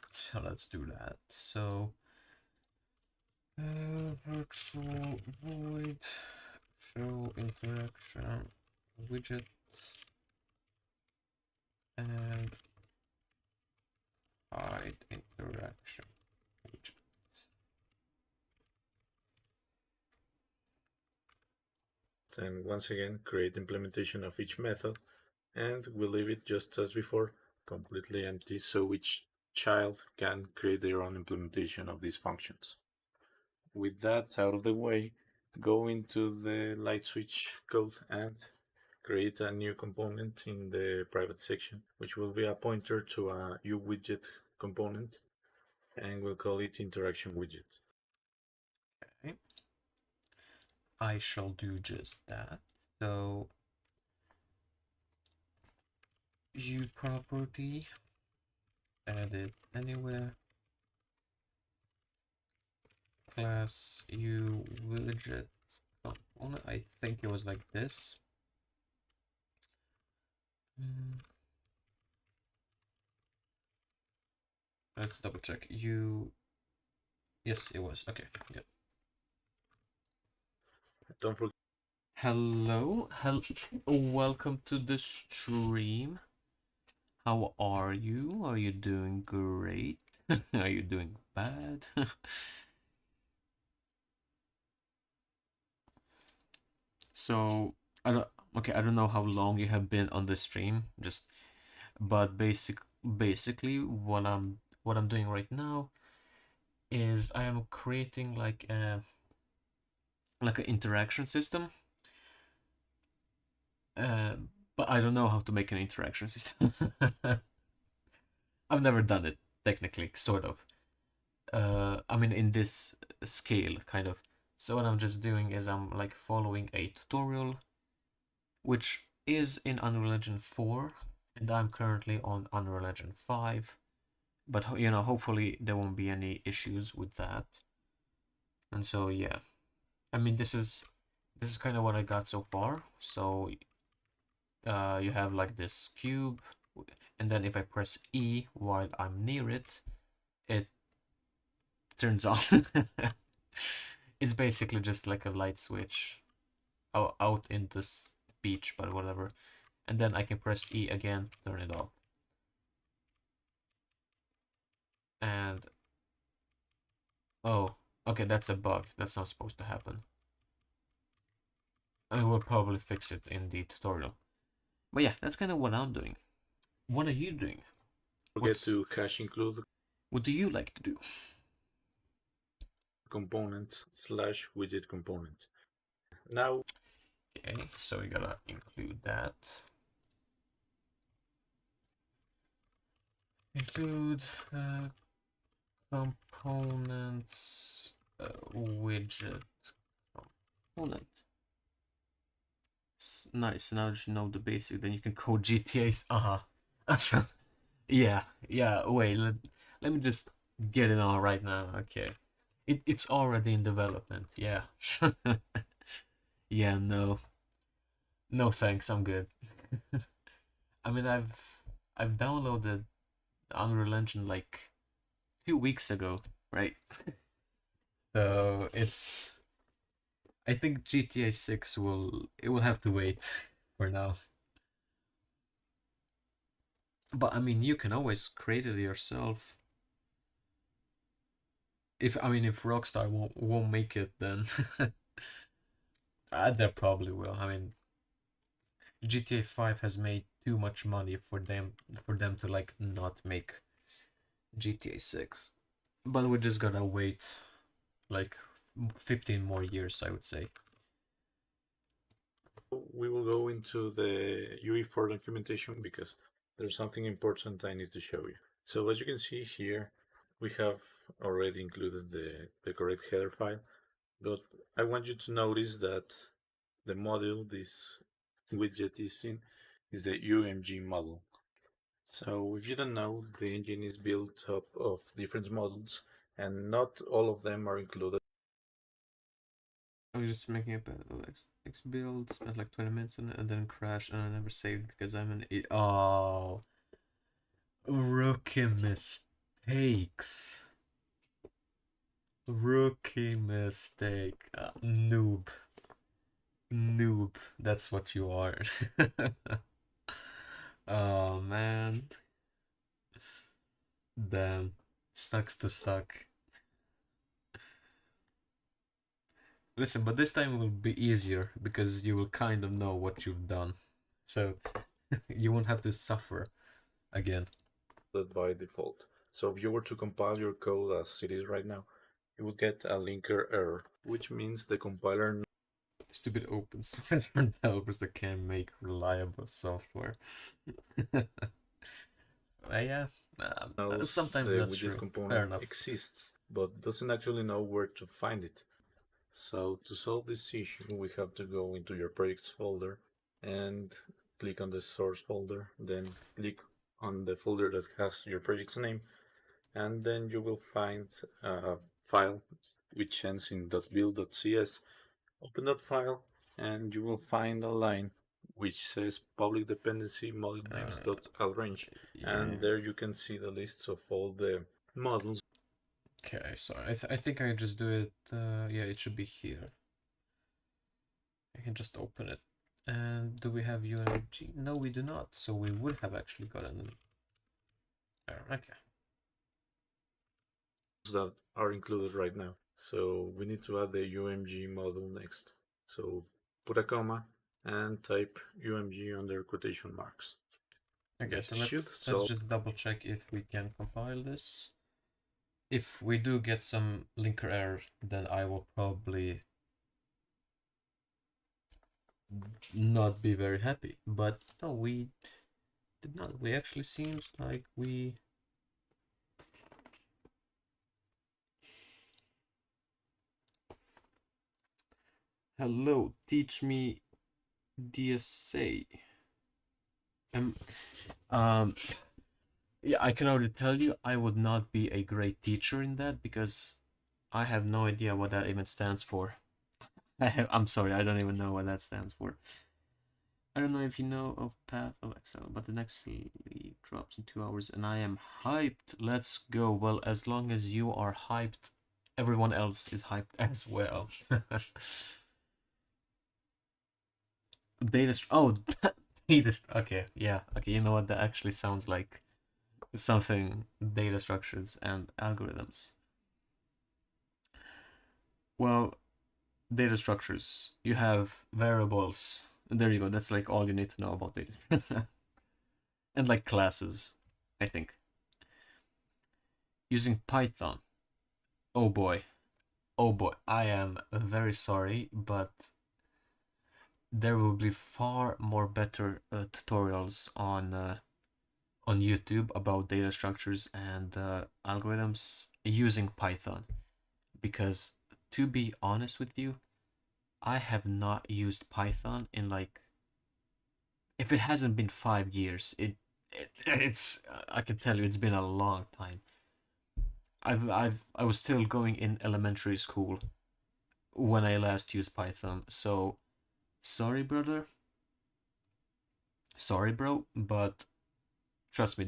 let's do that. So virtual void show interaction widget and hide interaction widget. And once again, create implementation of each method, and we'll leave it just as before, completely empty, so each child can create their own implementation of these functions. With that out of the way, go into the light switch code and create a new component in the private section, which will be a pointer to a uWidget component, and we'll call it interaction widget. Okay. I shall do just that. So uProperty, edit anywhere, class uWidget component. I think it was like this. Let's double check. Yes, it was. Okay, good. Don't forget. Hello, welcome to the stream. How are you? Are you doing great? Are you doing bad? So I don't know how long you have been on the stream, but basically what I'm doing right now is I am creating like an interaction system. But I don't know how to make an interaction system. I've never done it technically, sort of. I mean, in this scale, kind of. So what I'm just doing is I'm like following a tutorial, which is in Unreal Engine 4, and I'm currently on Unreal Engine 5. But hopefully there won't be any issues with that. And so yeah, I mean, this is kind of what I got so far. So you have like this cube, and then if I press E while I'm near it, it turns on. It's basically just like a light switch out into speech, but whatever. And then I can press E again, turn it off. And oh, okay, that's a bug. That's not supposed to happen. I will probably fix it in the tutorial. But yeah, that's kind of what I'm doing. What are you doing? Forget to hash include. What do you like to do? Component / widget component. Now. Okay, so we gotta include that. Include components widget component. Nice. Now that you know the basic, then you can code GTAs. Yeah. Wait, let me just get it on right now. Okay. It's already in development. Yeah. Yeah. No thanks. I'm good. I mean, I've downloaded Unreal Engine like 2 weeks ago, right? So I think GTA 6 will have to wait for now. But I mean, you can always create it yourself. If Rockstar won't make it, then they probably will. I mean, GTA 5 has made too much money for them to like not make GTA 6. But we just gotta wait like 15 more years, I would say. We will go into the UE4 documentation because there's something important I need to show you. So as you can see here, we have already included the correct header file, but I want you to notice that the module this widget is in is the UMG model. So if you don't know, the engine is built up of different modules, and not all of them are included. I was just making up a build, spent like 20 minutes in it, and then crashed, and I never saved because I'm an idiot. Oh, rookie mistakes. Rookie mistake. Noob. Noob, that's what you are. Oh man. Damn. Sucks to suck. Listen, but this time will be easier because you will kind of know what you've done. So you won't have to suffer again. That by default. So if you were to compile your code as it is right now, you will get a linker error, which means the compiler Stupid open source for developers that can't make reliable software. Yeah, knows sometimes the that's widget true. Fair component enough. exists, but doesn't actually know where to find it. So to solve this issue, we have to go into your projects folder and click on the source folder, then click on the folder that has your project's name, and then you will find a file which ends in .build.cs. Open that file and you will find a line which says public dependency module names.arange, Yeah. and there you can see the lists of all the modules. Okay, so I think I just do it. Yeah, it should be here. I can just open it. And do we have UMG? No, we do not. So we would have actually gotten an error. Okay. That are included right now. So we need to add the UMG module next. So put a comma and type UMG under quotation marks. Okay, so let's just double check if we can compile this. If we do get some linker error, then I will probably not be very happy. But no, we did not. We actually seems like we... Hello, teach me DSA. Yeah, I can already tell you I would not be a great teacher in that because I have no idea what that even stands for. I'm sorry, I don't even know what that stands for. I don't know if you know of Path of Exile, but the next league drops in 2 hours and I am hyped. Let's go. Well, as long as you are hyped, everyone else is hyped as well. Data... Oh, data... Okay, yeah. Okay, you know what? That actually sounds like something data structures and algorithms. Well, data structures. You have variables. There you go. That's like all you need to know about data. And like classes, I think. Using Python. Oh boy. Oh boy. I am very sorry, but there will be far more better tutorials on YouTube about data structures and algorithms using Python. Because to be honest with you, I have not used Python in like, if it hasn't been 5 years, it's I can tell you it's been a long time. I was still going in elementary school when I last used Python. So sorry, brother. Sorry, bro, but trust me,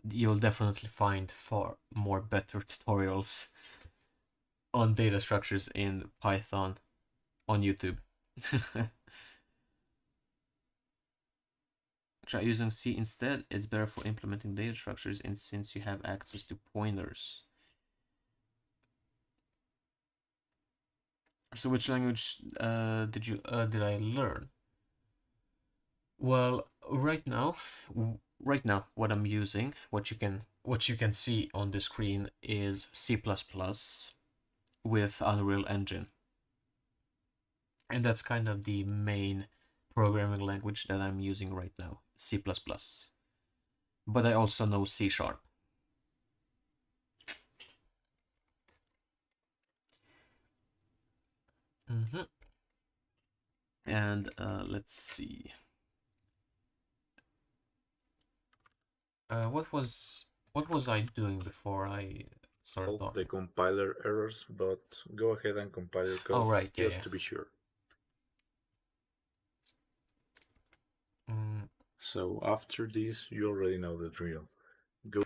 you'll definitely find far more better tutorials on data structures in Python on YouTube. Try using C instead. It's better for implementing data structures, and since you have access to pointers. So which language did I learn? Well, right now what I'm using, what you can see on the screen is C++ with Unreal Engine. And that's kind of the main programming language that I'm using right now, C++. But I also know C#. And let's see. What was I doing before I started talking? The compiler errors, but go ahead and compile your code. Oh, right, yeah, just to be sure. So after this, you already know the drill. Go.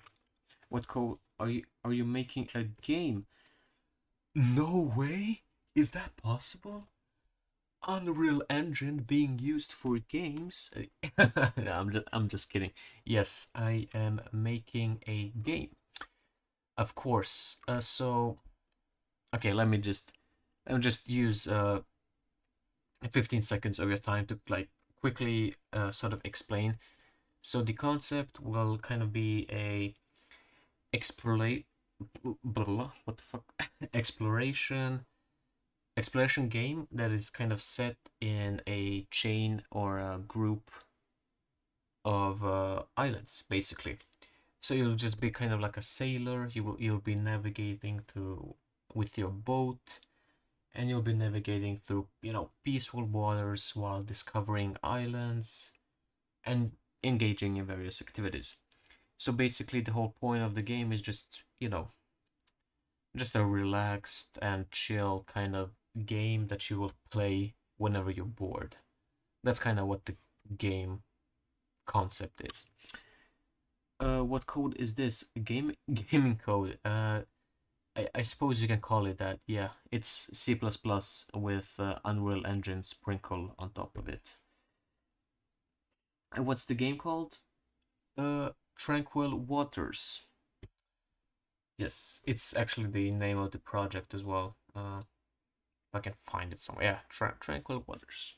What code are you making a game? No way! Is that possible? Unreal Engine being used for games. No, I'm just kidding. Yes, I am making a game. Of course. So okay, let me just use 15 seconds of your time to like quickly sort of explain. So the concept will kind of be a explorate blah, blah, what the fuck exploration game that is kind of set in a chain or a group of islands, basically. So you'll just be kind of like a sailor. You'll be navigating through with your boat, and you'll be navigating through peaceful waters while discovering islands and engaging in various activities. So basically, the whole point of the game is just a relaxed and chill kind of game that you will play whenever you're bored. That's kind of what the game concept is. What code is this? Gaming code. I suppose you can call it that. Yeah, it's C++ with Unreal Engine sprinkle on top of it. And what's the game called? Tranquil Waters. Yes, it's actually the name of the project as well. If I can find it somewhere. Yeah, Tranquil Waters.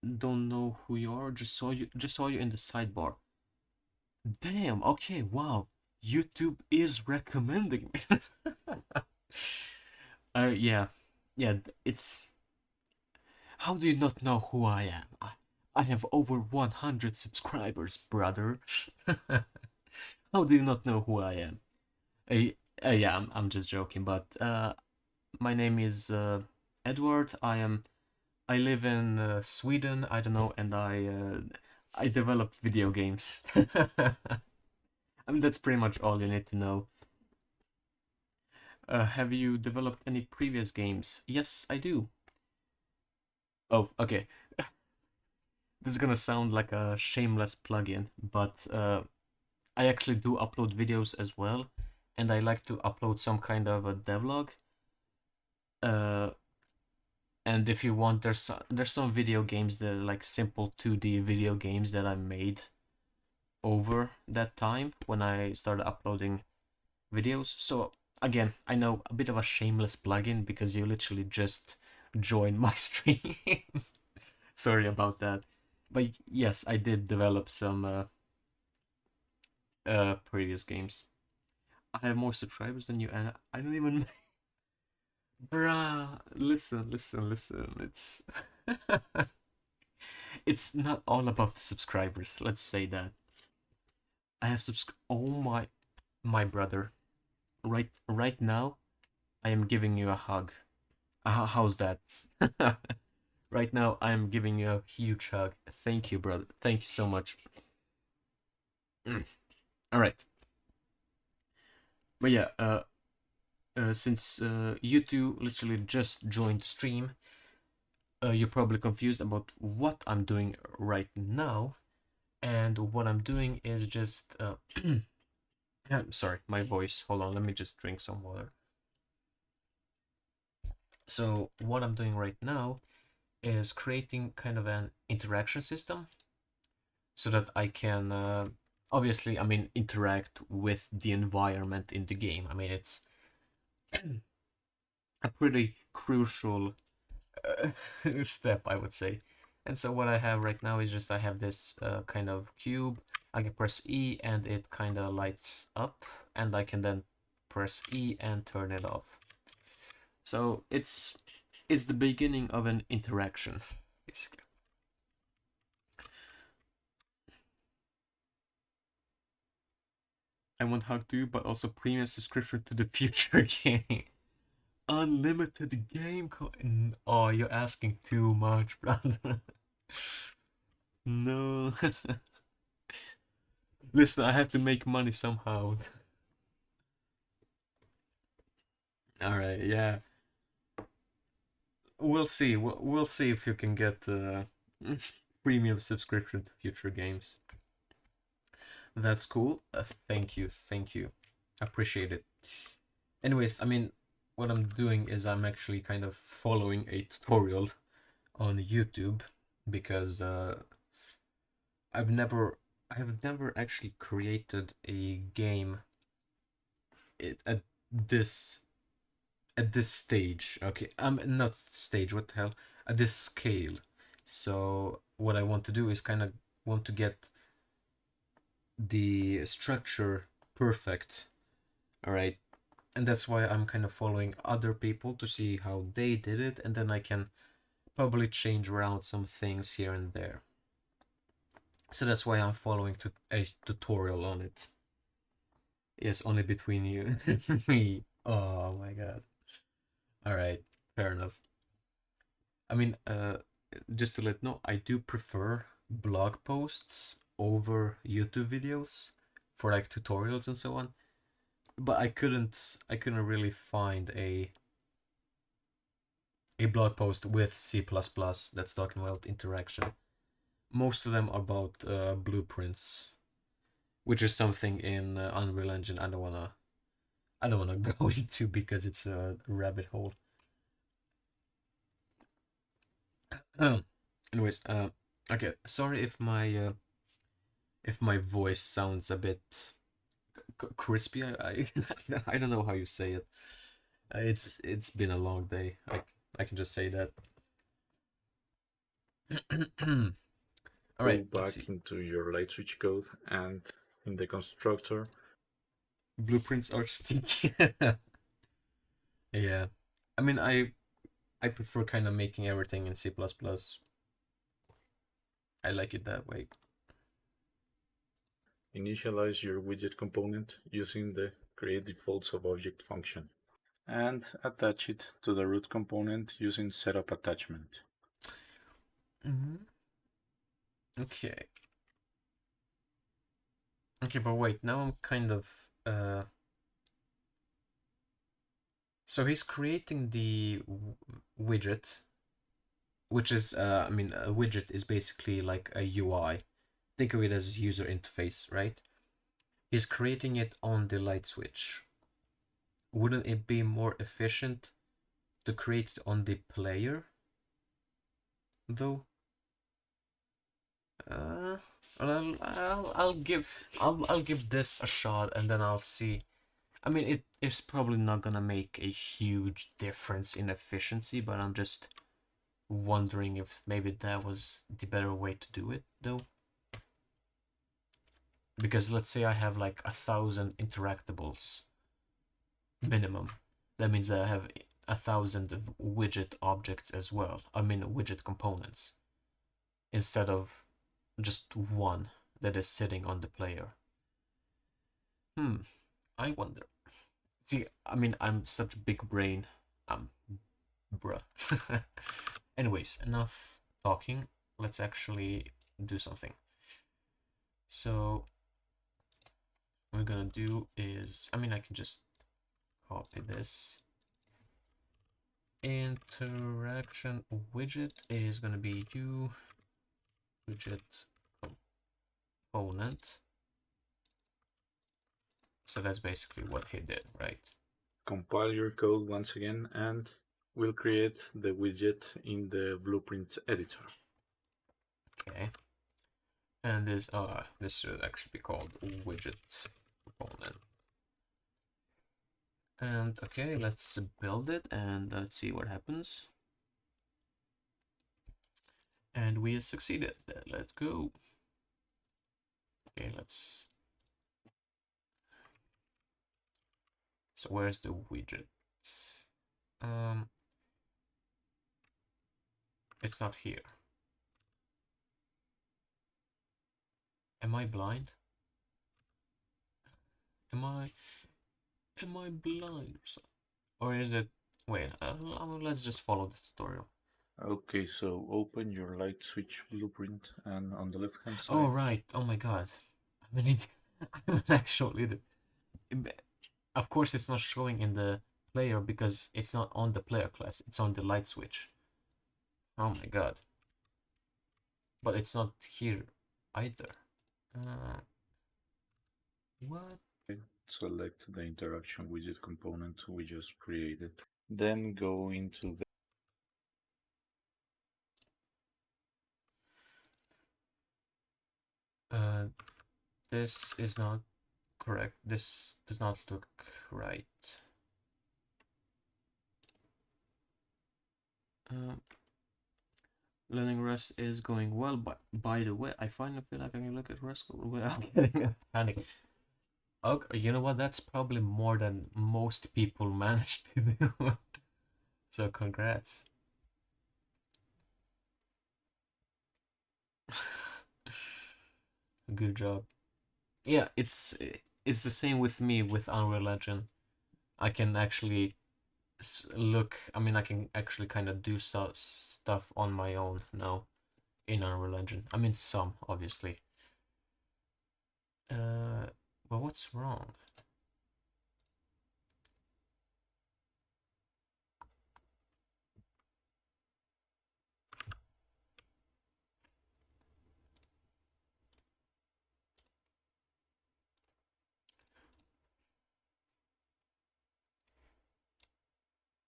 Don't know who you are. Just saw you in the sidebar. Damn. Okay. Wow. YouTube is recommending me. Yeah, yeah. It's how do you not know who I am? I have over 100 subscribers, brother. How do you not know who I am? Yeah, I'm just joking, but my name is Edward. I live in Sweden. I don't know, and I develop video games. I mean, that's pretty much all you need to know. Have you developed any previous games? Yes, I do. Oh, okay. This is gonna sound like a shameless plugin, but I actually do upload videos as well, and I like to upload some kind of a devlog. Uh, and if you want, there's some video games that are like simple 2D video games that I made over that time when I started uploading videos. So again, I know a bit of a shameless plugin because you literally just joined my stream. Sorry about that. But yes, I did develop some previous games. I have more subscribers than you, and I don't even. Bruh, listen. It's not all about the subscribers. Let's say that I have Oh my brother, right now, I am giving you a hug. How's that? Right now, I am giving you a huge hug. Thank you, brother. Thank you so much. All right. But yeah, since you two literally just joined the stream, you're probably confused about what I'm doing right now. And what I'm doing is just I'm sorry, my voice. Hold on, let me just drink some water. So what I'm doing right now is creating kind of an interaction system so that I can obviously, I mean, interact with the environment in the game. I mean, it's a pretty crucial step, I would say. And so what I have right now is just I have this kind of cube. I can press E and it kind of lights up, and I can then press E and turn it off. So it's the beginning of an interaction, basically. I want Hug to, but also premium subscription to the future game. Unlimited game Oh, you're asking too much, brother. No. Listen, I have to make money somehow. All right, yeah. We'll see. We'll see if you can get premium subscription to future games. That's cool. Thank you. Appreciate it. Anyways, I mean, what I'm doing is I'm actually kind of following a tutorial on YouTube because I've never actually created a game at this stage. Okay, not stage. What the hell? At this scale. So what I want to do is kind of want to get the structure perfect. All right, and that's why I'm kind of following other people to see how they did it, and then I can probably change around some things here and there. So that's why I'm following a tutorial on it. Yes, only between you and me. Oh my god. All right, fair enough. I mean, just to let know, I do prefer blog posts over YouTube videos for like tutorials and so on. But I couldn't really find a blog post with C++ that's talking about interaction. Most of them are about blueprints, which is something in Unreal Engine I don't wanna go into because it's a rabbit hole. Anyways, okay. Sorry if my voice sounds a bit crispy. I don't know how you say it. It's been a long day. I can just say that. All right, Go let's back see. into your light switch code and in the constructor. Blueprints are stinky. Yeah. I mean, I prefer kind of making everything in C++. I like it that way. Initialize your widget component using the create defaults of object function and attach it to the root component using setup attachment. Okay. Okay, but wait, now I'm kind of so he's creating the widget, which is I mean a widget is basically like a UI. Think of it as user interface, right? He's creating it on the light switch. Wouldn't it be more efficient to create it on the player, though? I'll give this a shot and then I'll see. I mean, it's probably not gonna make a huge difference in efficiency, but I'm just wondering if maybe that was the better way to do it, though. Because let's say I have like 1,000 interactables minimum. That means I have 1,000 of widget objects as well. I mean, widget components instead of just one that is sitting on the player. I wonder. See, I mean, I'm such a big brain. Bruh. Anyways, enough talking. Let's actually do something. So, what we're gonna do is, I mean, I can just copy this. Interaction widget is gonna be u widget component. So that's basically what he did, right? Compile your code once again and we'll create the widget in the blueprint editor. Okay. And this should actually be called widget component. And okay, let's build it and let's see what happens. And we succeeded. Let's go. Okay, let's. So where's the widget? It's not here. Am I blind? Am I blind or something? Or is it? Wait, let's just follow the tutorial. Okay, so open your light switch blueprint and on the left hand side. Oh right. Oh my god. I mean, I'm actually. Of course, it's not showing in the player because it's not on the player class. It's on the light switch. Oh my god. But it's not here either. What? select the interaction widget component we just created. Then go into the this is not correct. This does not look right. Learning Rust is going well, but by the way, I finally feel like I can look at Rust code without getting a panic. Okay, you know what? That's probably more than most people manage to do. So congrats. Good job. Yeah, it's the same with me with Unreal Engine. I can actually look. I mean, I can actually kind of do stuff on my own now in Unreal Engine. I mean, some obviously. But what's wrong?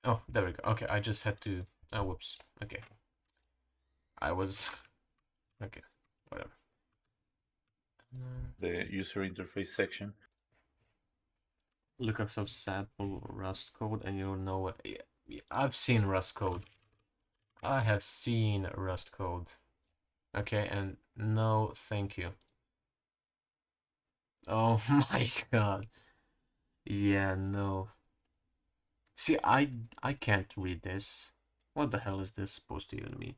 Oh, there we go. Okay, I just had to. Oh, whoops. Okay. I was. Okay, whatever. the user interface section. Look up some sample Rust code and you'll know what. I've seen Rust code. I have seen Rust code. Okay, and no, thank you. Oh my god. Yeah, no. See, I can't read this. What the hell is this supposed to even mean?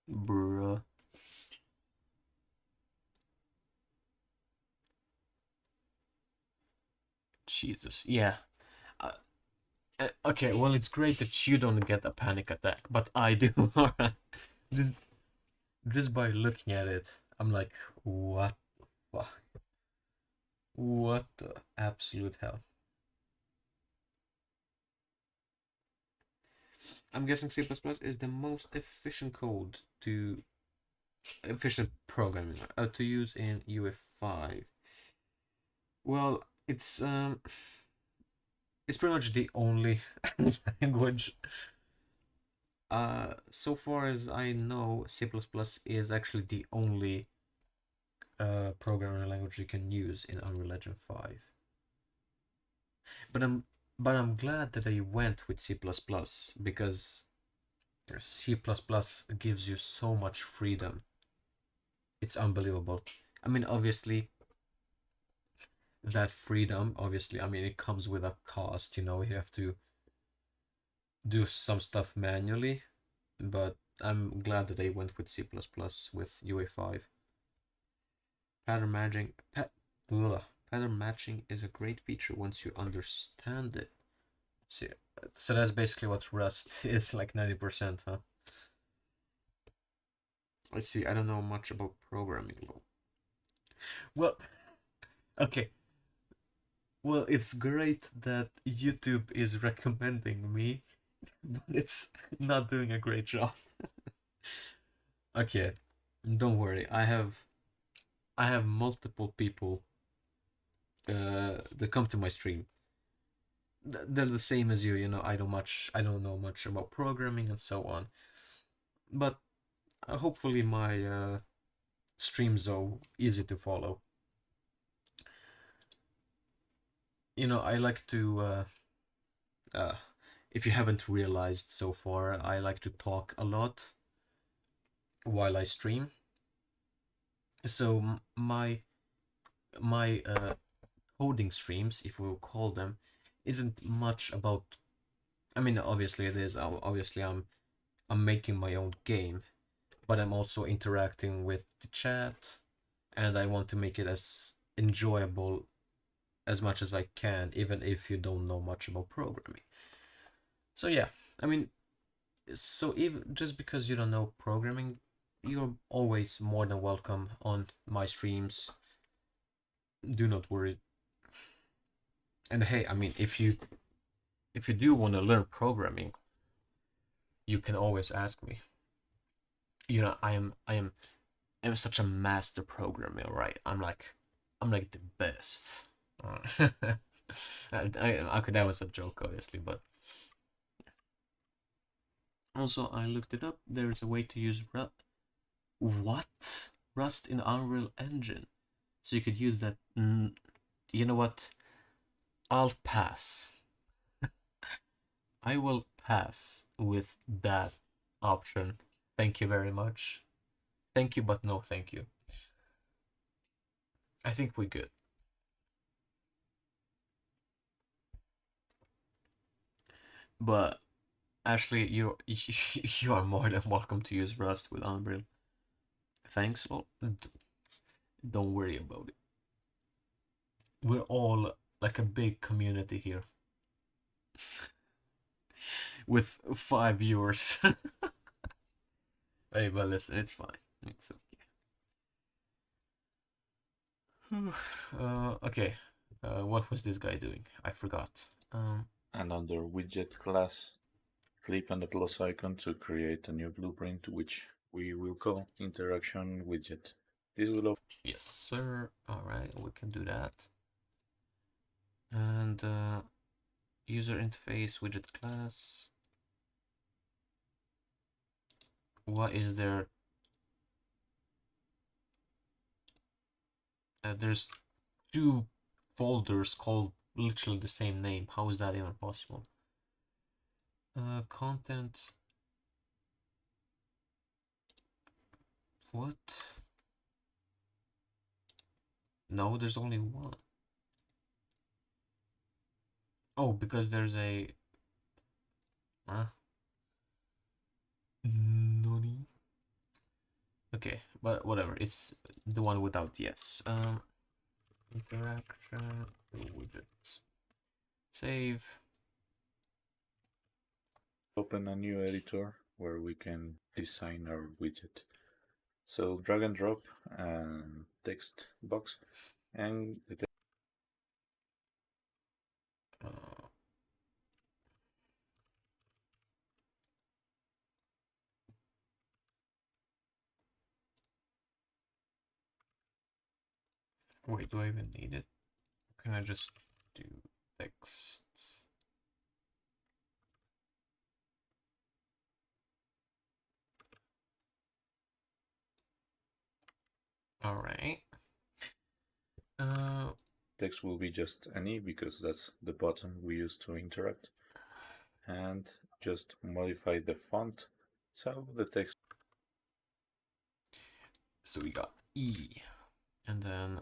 Bruh. Jesus. Yeah. Okay, well, it's great that you don't get a panic attack, but I do. just, just by looking at it, I'm like, what the fuck? What the absolute hell? I'm guessing C++ is the most efficient code to efficient programming to use in UEFI. Well, it's pretty much the only language. So far as I know, C++ is actually the only programming language you can use in Unreal Engine 5. But I'm glad that they went with C++ because C++ gives you so much freedom. It's unbelievable. I mean, obviously, that freedom, obviously, I mean, it comes with a cost, you know, you have to do some stuff manually, but I'm glad that they went with C++ with UE5. Pattern matching, pattern matching is a great feature once you understand it. So that's basically what Rust is, like 90%, huh? I see. I don't know much about programming though. Well, okay. Well, it's great that YouTube is recommending me, but it's not doing a great job. Okay, don't worry. I have multiple people that come to my stream. They're the same as you, you know. I don't know much about programming and so on. But hopefully my streams are easy to follow. You know, I like to if you haven't realized so far, I like to talk a lot while I stream. So my coding streams, if we will call them, isn't much about. I mean, obviously it is. Obviously, I'm making my own game, but I'm also interacting with the chat, and I want to make it as enjoyable as much as I can, even if you don't know much about programming. So yeah, I mean, so even just because you don't know programming, you're always more than welcome on my streams. Do not worry. And hey, I mean, if you do want to learn programming, you can always ask me. you know, I'm such a master programmer, right? I'm like the best. Okay, that was a joke, obviously, but also I looked it up. There's a way to use Rust. What? Rust in Unreal Engine. So you could use that. You know what? I'll pass. I will pass with that option. Thank you very much. Thank you, but no thank you. I think we're good. But Ashley, you are more than welcome to use Rust with Unreal. Thanks. Well, don't worry about it. We're all like a big community here with 5 viewers. Hey, but listen, it's fine. It's okay. Okay. What was this guy doing? I forgot. And under widget class, click on the plus icon to create a new blueprint, which we will call interaction widget. This will Yes, sir. All right, we can do that. And user interface widget class. What is there? There's two folders called literally the same name. How is that even possible? Content. What? No, there's only one. Oh, because there's a. Huh? Nani? Okay, but whatever. It's the one without yes. Interaction widgets. Save. open a new editor where we can design our widget. So drag and drop and text box and the Wait, do I even need it? Can I just do text? All right. text will be just any because that's the button we use to interact. And just modify the font so the text. So we got E, and then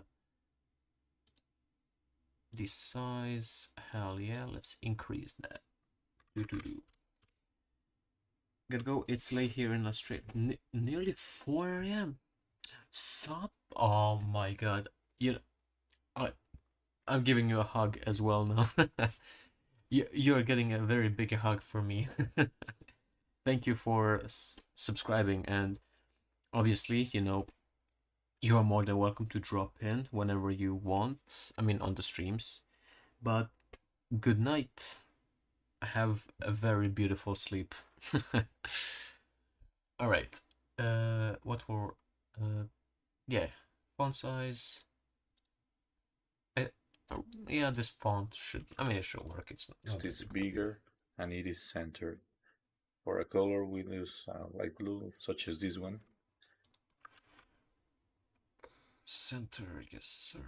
the size. Hell yeah, let's increase that. Do. Gotta go. It's late here in Australia. Nearly 4 a.m. Sup? Oh my god. You know, I'm giving you a hug as well now. You're getting a very big hug from me. Thank you for subscribing, and obviously, you know, you are more than welcome to drop in whenever you want. I mean, on the streams. But good night. Have a very beautiful sleep. All right. What were yeah, font size. Yeah, this font should. I mean, it should work. It's not Is bigger and it is centered. For a color, we use light blue, such as this one. Center, yes, sir.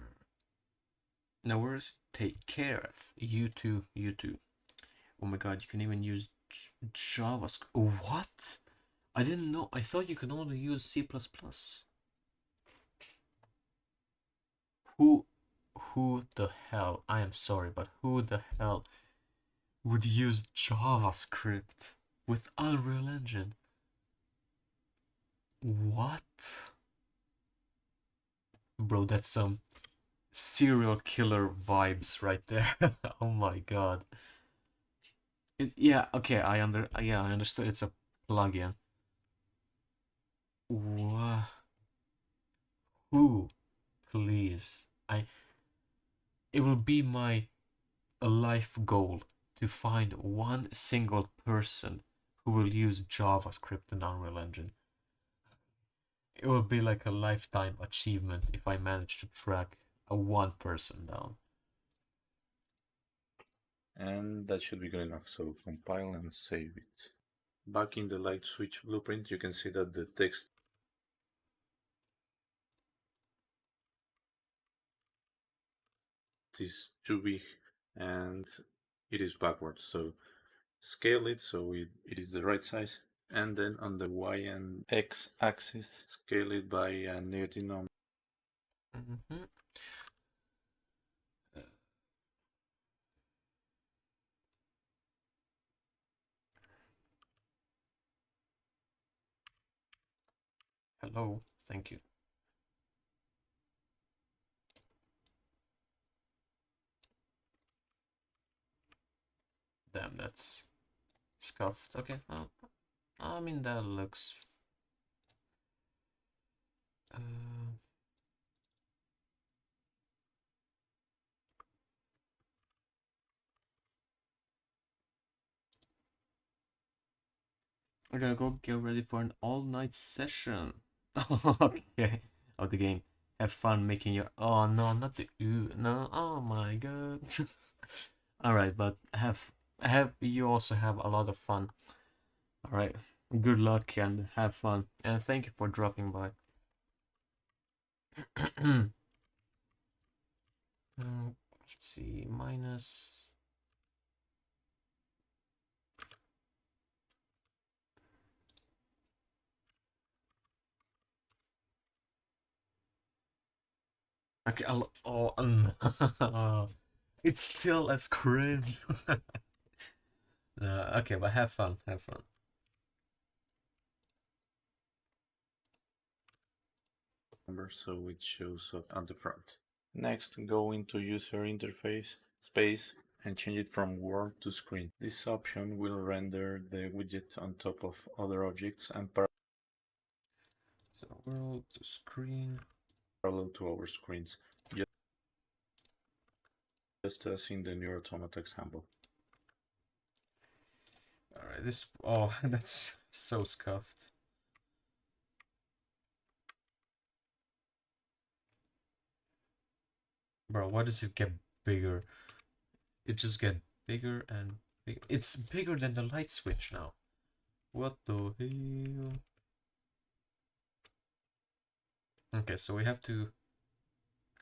Now, where's take care? You too, you too. Oh my god, you can even use JavaScript. What? I didn't know. I thought you could only use C++. Who the hell? I am sorry, but who the hell would use JavaScript with Unreal Engine? What? Bro, that's some serial killer vibes right there. Oh my god. Yeah, okay, I understood it's a plugin. What? Who? Please. It will be my life goal to find one single person who will use JavaScript in Unreal Engine. It would be like a lifetime achievement if I managed to track a one person down. And that should be good enough, so compile and save it. Back in the light switch blueprint, you can see that the text is too big and it is backwards, so scale it so it is the right size, and then on the Y and X axis, scale it by a negative number. Mm-hmm. Hello, thank you. Damn, that's scuffed. Okay, well, I mean that looks. I'm gonna go get ready for an all-night session. Okay, of the game. Have fun making your. Oh no, not the ooh no. Oh my god. All right, but have you also have a lot of fun. All right, good luck and have fun, and thank you for dropping by. Let's see, minus. Okay, it's still as cringe. Okay, but have fun, have fun. So it shows up at the front. Next, go into user interface space and change it from world to screen. This option will render the widget on top of other objects and So world to screen. parallel to our screens, just as in the Nier Automata example. Alright, this. Oh, that's so scuffed. Bro, why does it get bigger? It just get bigger and bigger. It's bigger than the light switch now. What the hell? Okay, so we have to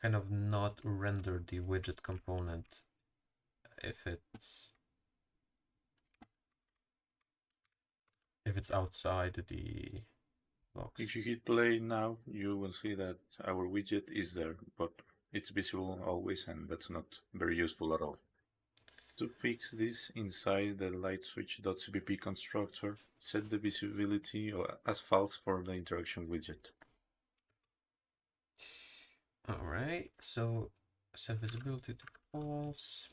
kind of not render the widget component if it's outside the box. If you hit play now, you will see that our widget is there, but it's visible always, and that's not very useful at all. To fix this, inside the lightswitch.cpp constructor, set the visibility as false for the interaction widget. Alright, so set visibility to false.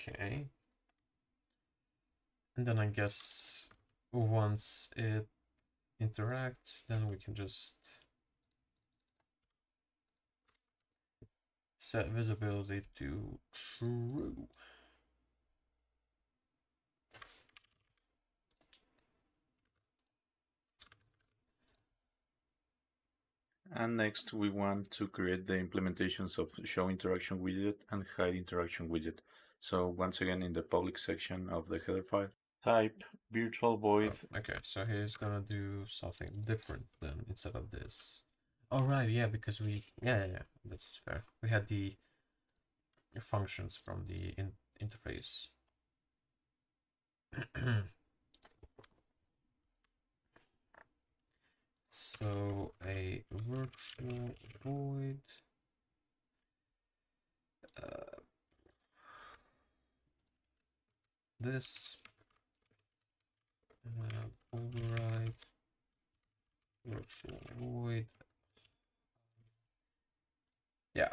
Okay. And then I guess once it interacts, then we can just set visibility to true. And next, we want to create the implementations of show interaction widget and hide interaction widget. So once again, in the public section of the header file, type virtual void. Oh, okay, so he's gonna do something different then instead of this. Oh right, yeah, because yeah, that's fair. We had the functions from the interface. So a virtual void. This override virtual void. Yeah,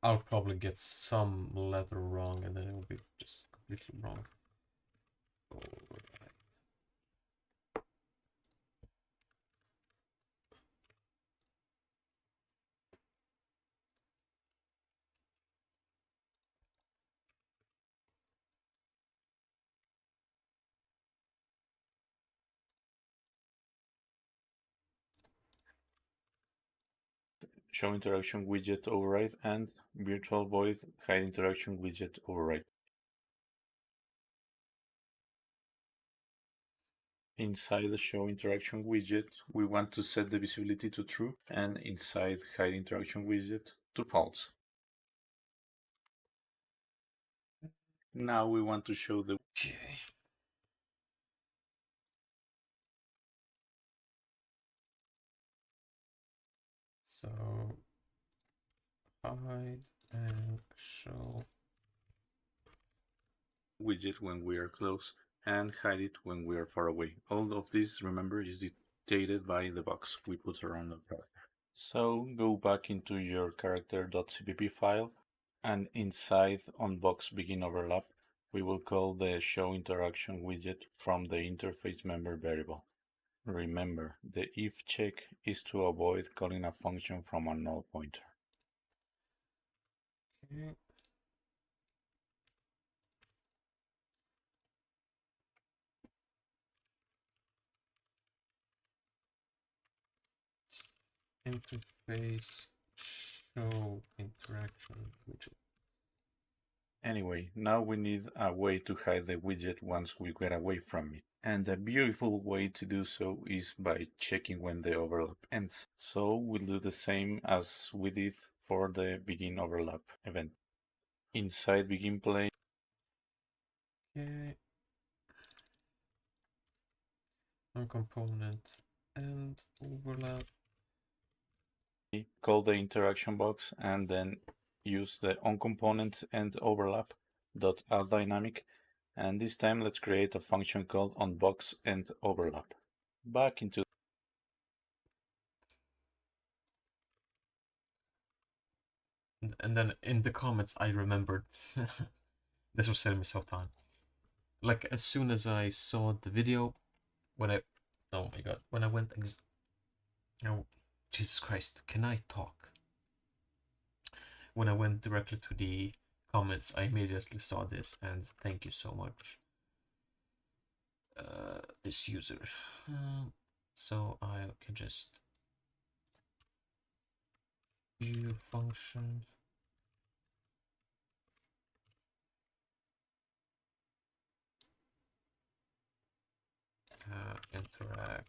I'll probably get some letter wrong and then it will be just completely wrong. Override. show interaction widget override and virtual void hide interaction widget override. Inside the show interaction widget, we want to set the visibility to true, and inside hide interaction widget to false. Now we want to show the So hide and show widget when we are close and hide it when we are far away. All of this, remember, is dictated by the box we put around the character. So go back into your character.cpp file, and inside on box begin overlap, we will call the show interaction widget from the interface member variable. Remember, the if check is to avoid calling a function from a null pointer. Okay. Interface show interaction widget. Anyway, now we need a way to hide the widget once we get away from it. And a beautiful way to do so is by checking when the overlap ends. So we'll do the same as we did for the begin overlap event. Inside begin play, Okay. On component and overlap. call the interaction box and then use the onComponent and overlap dot add dynamic, and this time let's create a function called onBox and overlap. Back into And then in the comments I remembered this was saving me some time. Like as soon as I saw the video, when I oh my god, when I went oh Jesus Christ, can I talk? When I went directly to the comments, I immediately saw this, and thank you so much, this user. So I can just view function. Interact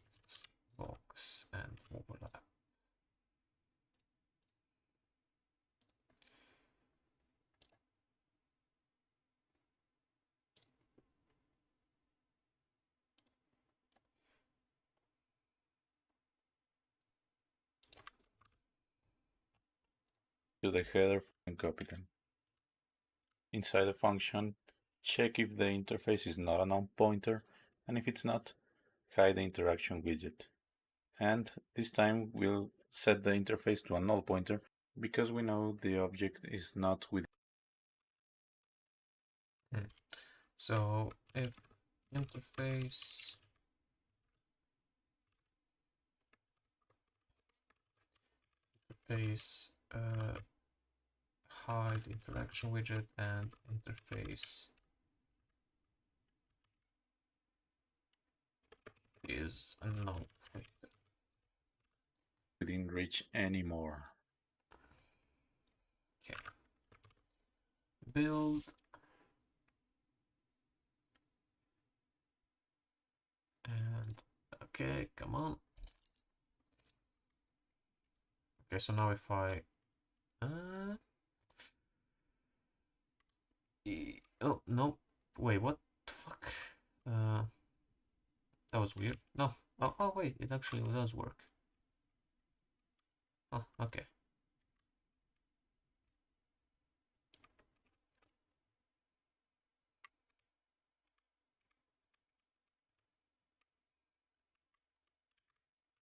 box and overlap. to the header and copy them. Inside the function, check if the interface is not a null pointer, and if it's not, hide the interaction widget. And this time we'll set the interface to a null pointer because we know the object is not with. So if interface hide interaction widget and interface is a null pointer. We didn't reach anymore. Okay. Build and okay, come on. Okay, so now if I oh no, wait, what the fuck? That was weird. No, oh wait, it actually does work. Oh, okay.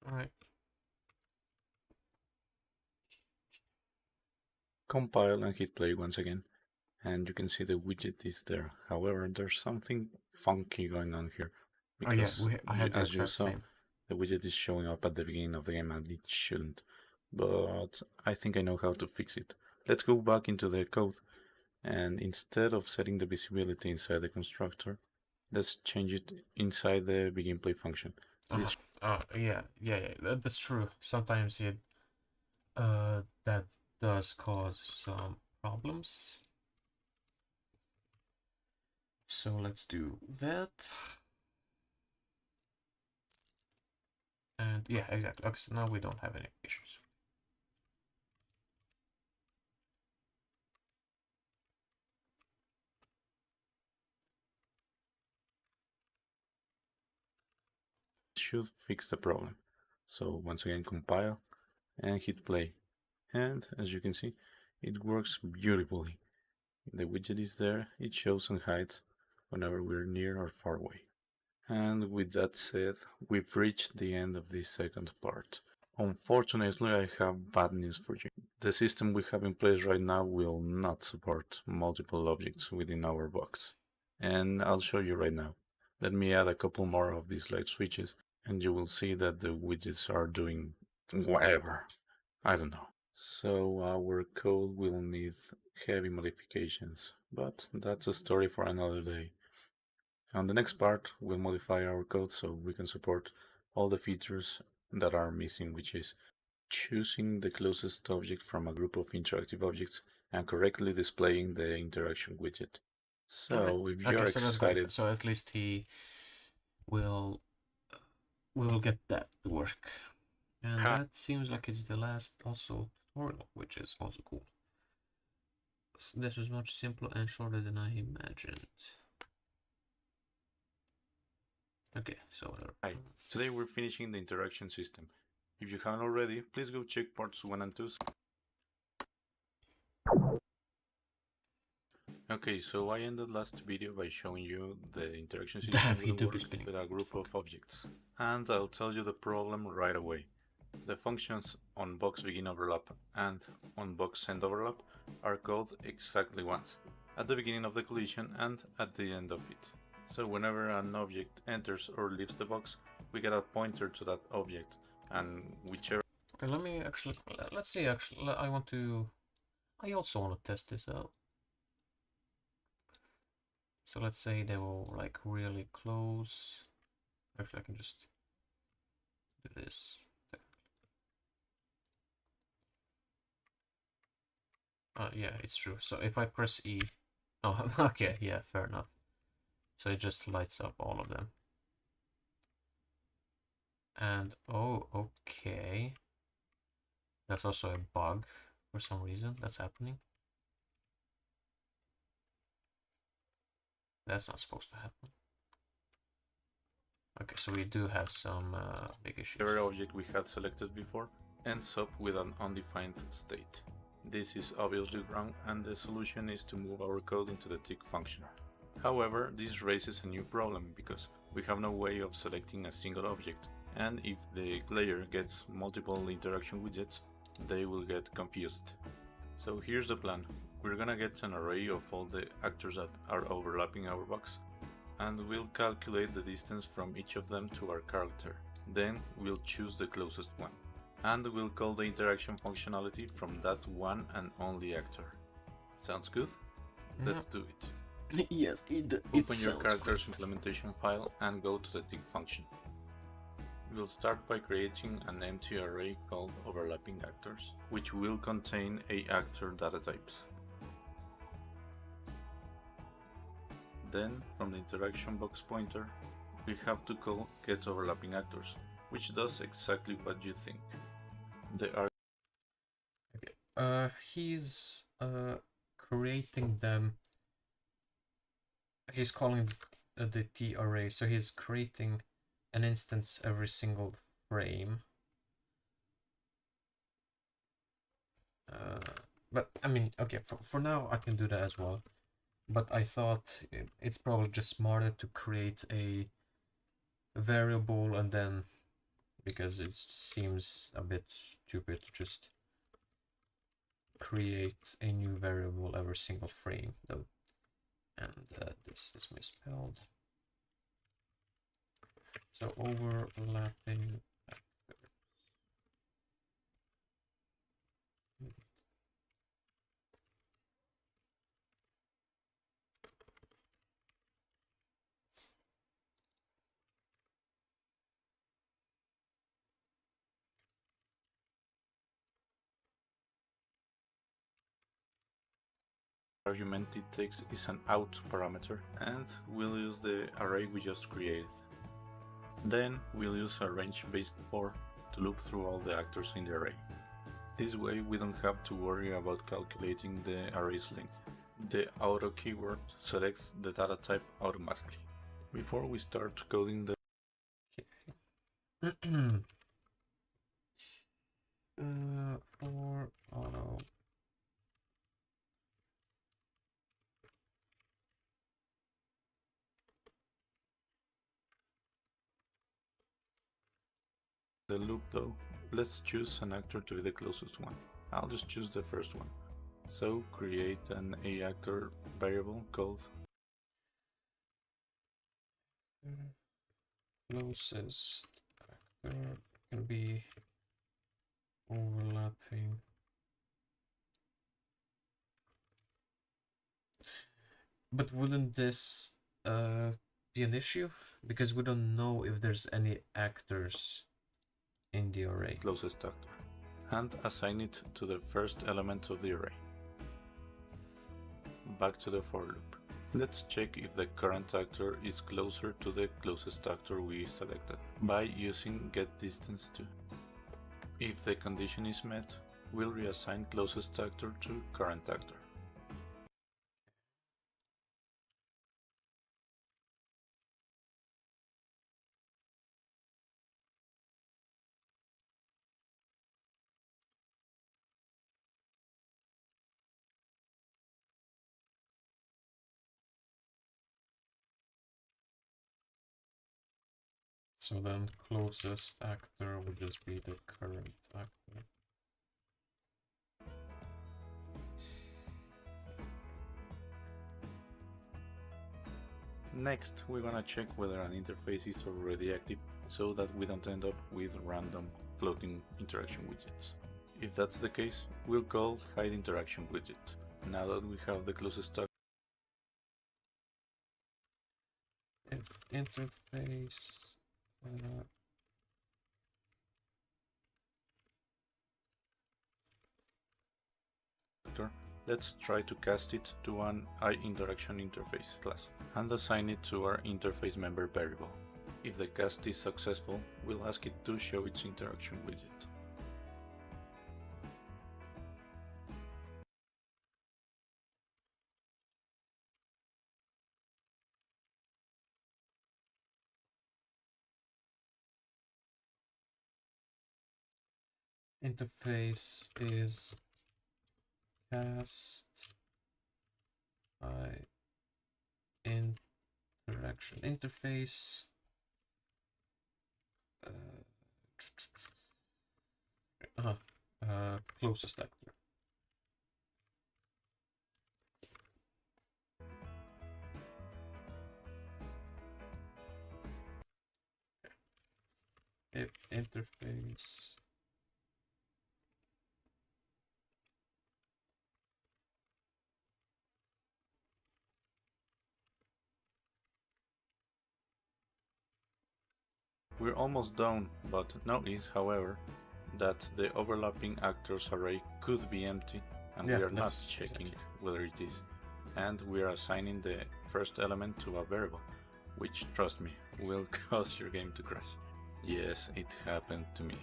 All right. Compile and hit play once again, and you can see the widget is there. However, there's something funky going on here. Because I had the exact same. The widget is showing up at the beginning of the game and it shouldn't. But I think I know how to fix it. Let's go back into the code, and instead of setting the visibility inside the constructor, let's change it inside the begin play function. Yeah, that's true. Sometimes it that does cause some problems. So let's do that. And yeah, exactly. Okay, so now we don't have any issues. Should fix the problem. So once again, compile and hit play. And as you can see, it works beautifully. The widget is there, it shows and hides whenever we're near or far away. And with that said, we've reached the end of this second part. Unfortunately, I have bad news for you. The system we have in place right now will not support multiple objects within our box. And I'll show you right now. Let me add a couple more of these light switches and you will see that the widgets are doing whatever. I don't know. So our code will need heavy modifications, but that's a story for another day. On the next part, we'll modify our code so we can support all the features that are missing, which is choosing the closest object from a group of interactive objects and correctly displaying the interaction widget. So if you're Okay, so that's great. excited, So at least he will get that to work. And that seems like it's the last also tutorial, which is also cool. So this was much simpler and shorter than I imagined. Okay, so hi. Today we're finishing the interaction system. If you haven't already, please go check parts 1 and 2. Okay, so I ended last video by showing you the interaction system wouldn't work with a group of objects. And I'll tell you the problem right away. The functions on box begin overlap and on box end overlap are called exactly once, at the beginning of the collision and at the end of it. So whenever an object enters or leaves the box, we get a pointer to that object, and whichever... Okay, let me actually, let's see, actually, I also want to test this out. So let's say they were like really close. Actually, I can just do this. Yeah, it's true. So if I press E, oh, okay, yeah, fair enough. So it just lights up all of them. And oh, okay. That's also a bug for some reason that's happening. That's not supposed to happen. Okay, so we do have some big issues. Every object we had selected before ends up with an undefined state. This is obviously wrong, and the solution is to move our code into the tick function. However, this raises a new problem because we have no way of selecting a single object, and if the player gets multiple interaction widgets, they will get confused. So here's the plan. We're gonna get an array of all the actors that are overlapping our box, and we'll calculate the distance from each of them to our character. Then we'll choose the closest one, and we'll call the interaction functionality from that one and only actor. Sounds good? Let's do it. Yes, it Open your character's implementation file and go to the tick function. We'll start by creating an empty array called overlapping actors, which will contain actor data types. Then, from the interaction box pointer, we have to call getOverlappingActors, which does exactly what you think. Okay. He's creating them. He's calling the T array, so he's creating an instance every single frame. But I mean, okay, for now I can do that as well. But I thought it's probably just smarter to create a variable and then, because it seems a bit stupid to just create a new variable every single frame though. And this is misspelled. So overlapping actors. argument it takes is an out parameter, and we'll use the array we just created. Then we'll use a range-based for to loop through all the actors in the array. This way we don't have to worry about calculating the array's length. The auto keyword selects the data type automatically. Before we start coding the for auto loop though, let's choose an actor to be the closest one. I'll just choose the first one. So create an aActor variable called closest actor can be overlapping. But wouldn't this be an issue? Because we don't know if there's any actors in the array. closest actor, and assign it to the first element of the array. Back to the for loop. Let's check if the current actor is closer to the closest actor we selected by using getDistance2. If the condition is met, we'll reassign closest actor to current actor. So then closest actor would just be the current actor. Next, we're gonna check whether an interface is already active so that we don't end up with random floating interaction widgets. If that's the case, we'll call hide interaction widget. Now that we have the closest actor, If interface let's try to cast it to an iInteractionInterface class and assign it to our interface member variable. If the cast is successful, we'll ask it to show its interaction widget. interface is cast by interaction interface closest actor. If interface We're almost done, but notice, however, that the overlapping actors array could be empty, and Yeah, we are not that's checking exactly. whether it is. And we are assigning the first element to a variable, which, trust me, will cause your game to crash. Yes, it happened to me.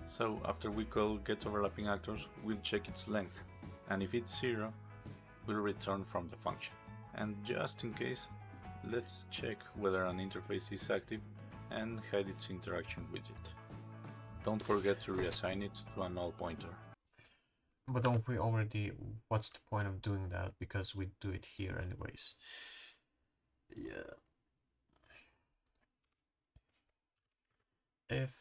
So after we call getOverlappingActors, we'll check its length, and if it's 0, we'll return from the function. And just in case, let's check whether an interface is active and hide its interaction widget. Don't forget to reassign it to a null pointer. But don't we already, what's the point of doing that, because we do it here anyways. Yeah. If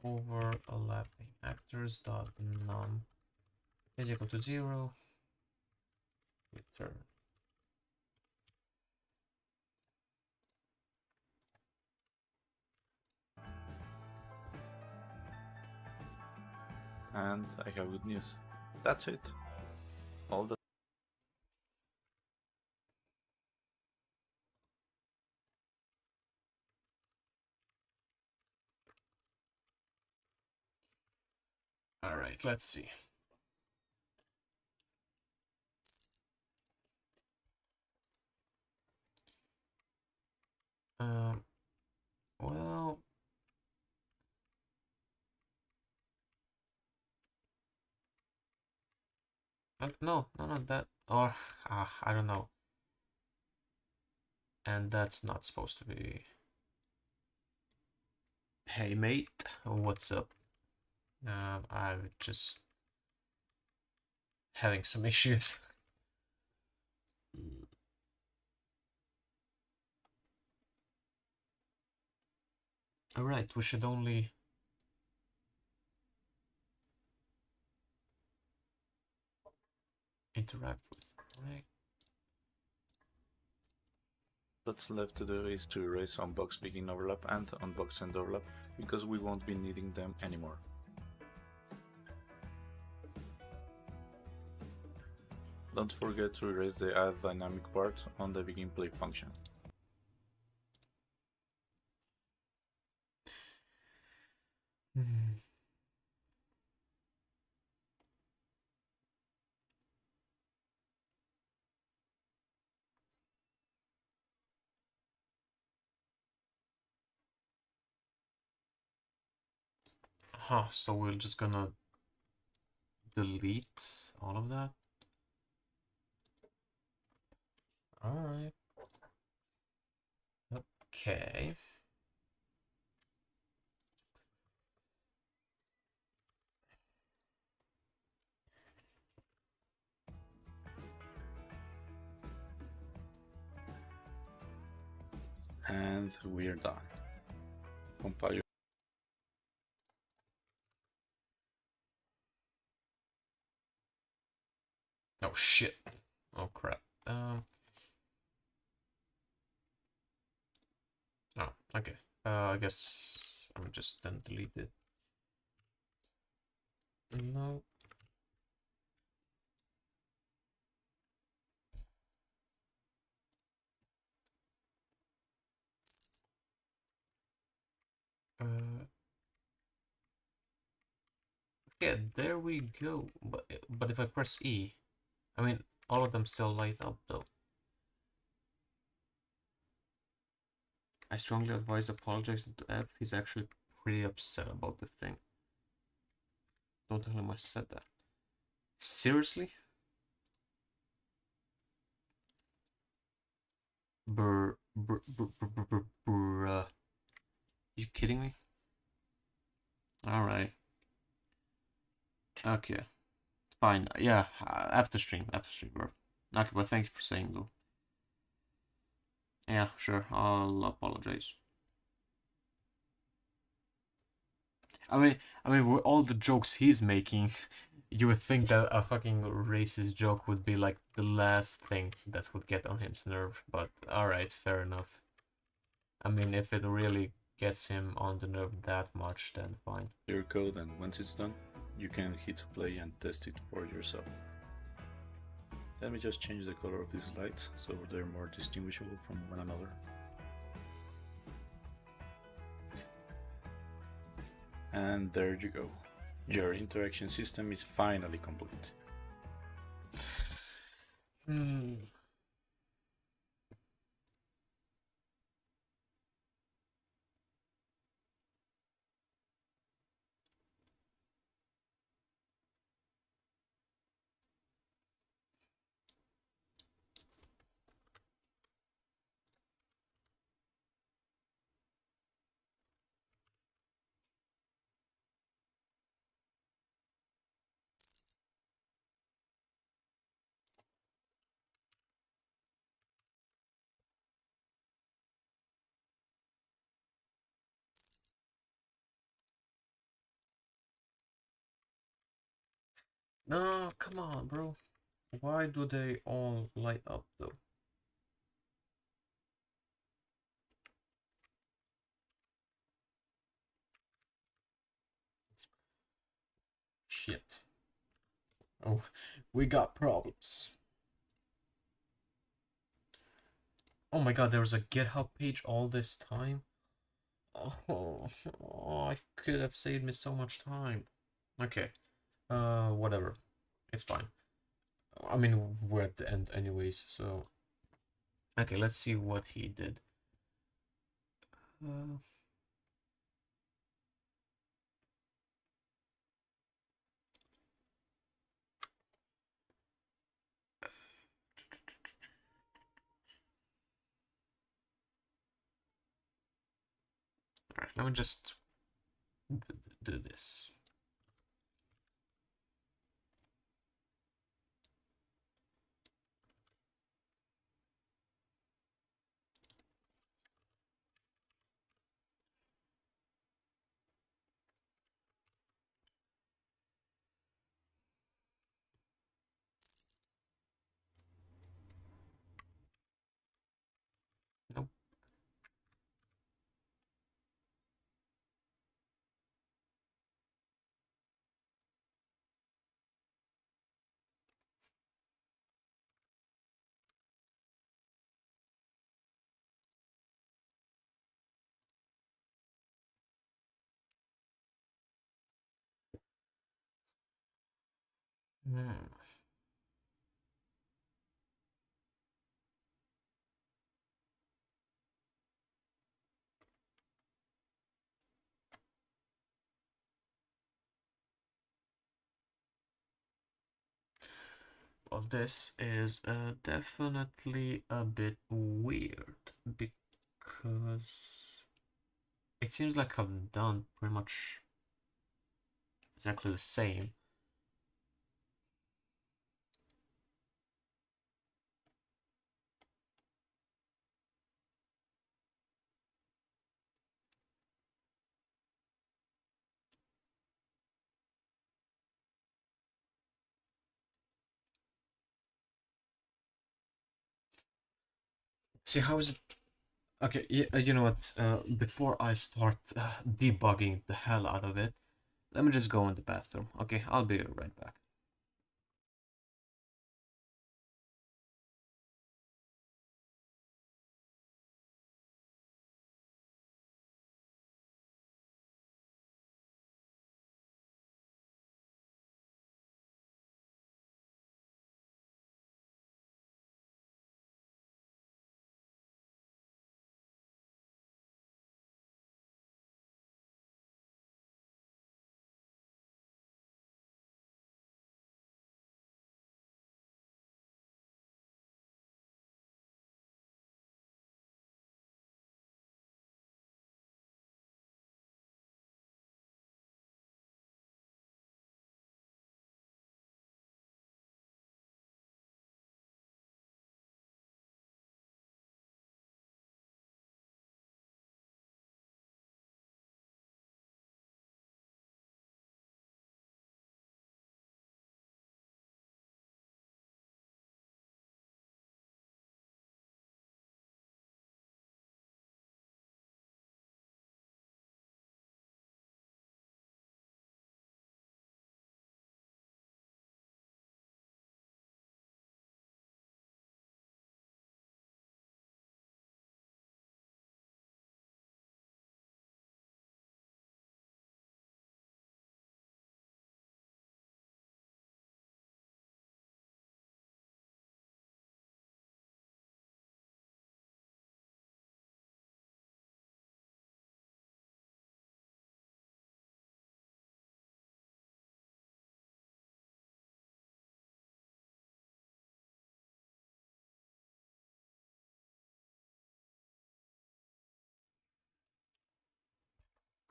overlapping actors dot num is equal to 0, return. And I have good news. That's it. All the All right, let's see. No, that, or I don't know. And that's not supposed to be. Hey mate, what's up? I'm just having some issues. Alright, we should only interact with, right? What's left to do is to erase unbox begin overlap and unbox end overlap because we won't be needing them anymore. Don't forget to erase the add dynamic part on the begin play function. Huh, so we're just gonna delete all of that? Alright. Okay. And we're done. Compile. Oh shit. Oh crap. Oh, okay. I guess I'm just then delete it. No. Yeah, there we go. But if I press E, I mean, all of them still light up though. I strongly advise apologizing to F. He's actually pretty upset about the thing. Don't tell him I said that. Seriously? Bruh. You kidding me? Alright. Okay. Fine. Yeah, after stream, bro. Okay, but thank you for saying though. Yeah, sure. I'll apologize. With all the jokes he's making, you would think that a fucking racist joke would be like the last thing that would get on his nerve, but alright, fair enough. I mean, if it really gets him on the nerve that much, then fine. Your code, and once it's done, you can hit play and test it for yourself. Let me just change the color of these lights so they're more distinguishable from one another. And there you go. Your interaction system is finally complete. No, come on, bro. Why do they all light up though? Shit. Oh, we got problems. Oh my god, there was a GitHub page all this time? Oh, I could have saved me so much time. Okay. Whatever. It's fine. I mean, we're at the end anyways, so... Okay, let's see what he did. Let me just do this. Nope. Hmm. Well, this is definitely a bit weird because it seems like I've done pretty much exactly the same. See, how is it? Okay, you know what? Before I start debugging the hell out of it, let me just go in the bathroom. Okay, I'll be right back.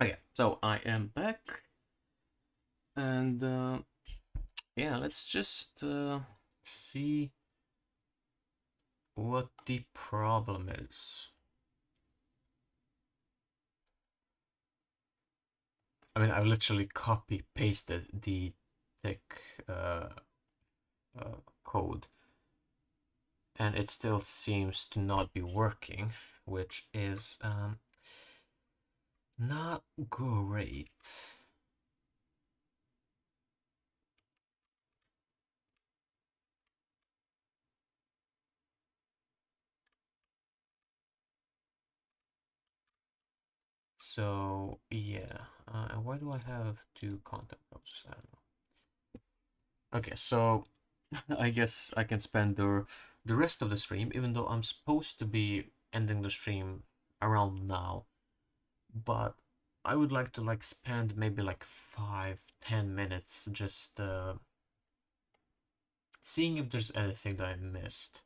Okay, so I am back, and yeah, let's just see what the problem is. I mean, I've literally copy pasted the tick uh, code, and it still seems to not be working, which is not great. So yeah, and why do I have two content processes? I don't know. Okay, so I guess I can spend the rest of the stream, even though I'm supposed to be ending the stream around now, but I would like to like spend maybe like 5-10 minutes just seeing if there's anything that I missed.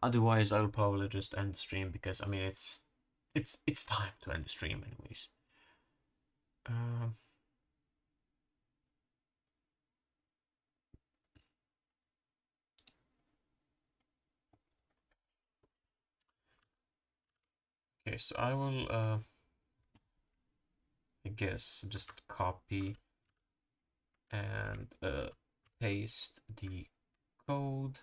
Otherwise, I'll probably just end the stream because I mean it's time to end the stream anyways. Um, okay, so I will, I guess, just copy and paste the code.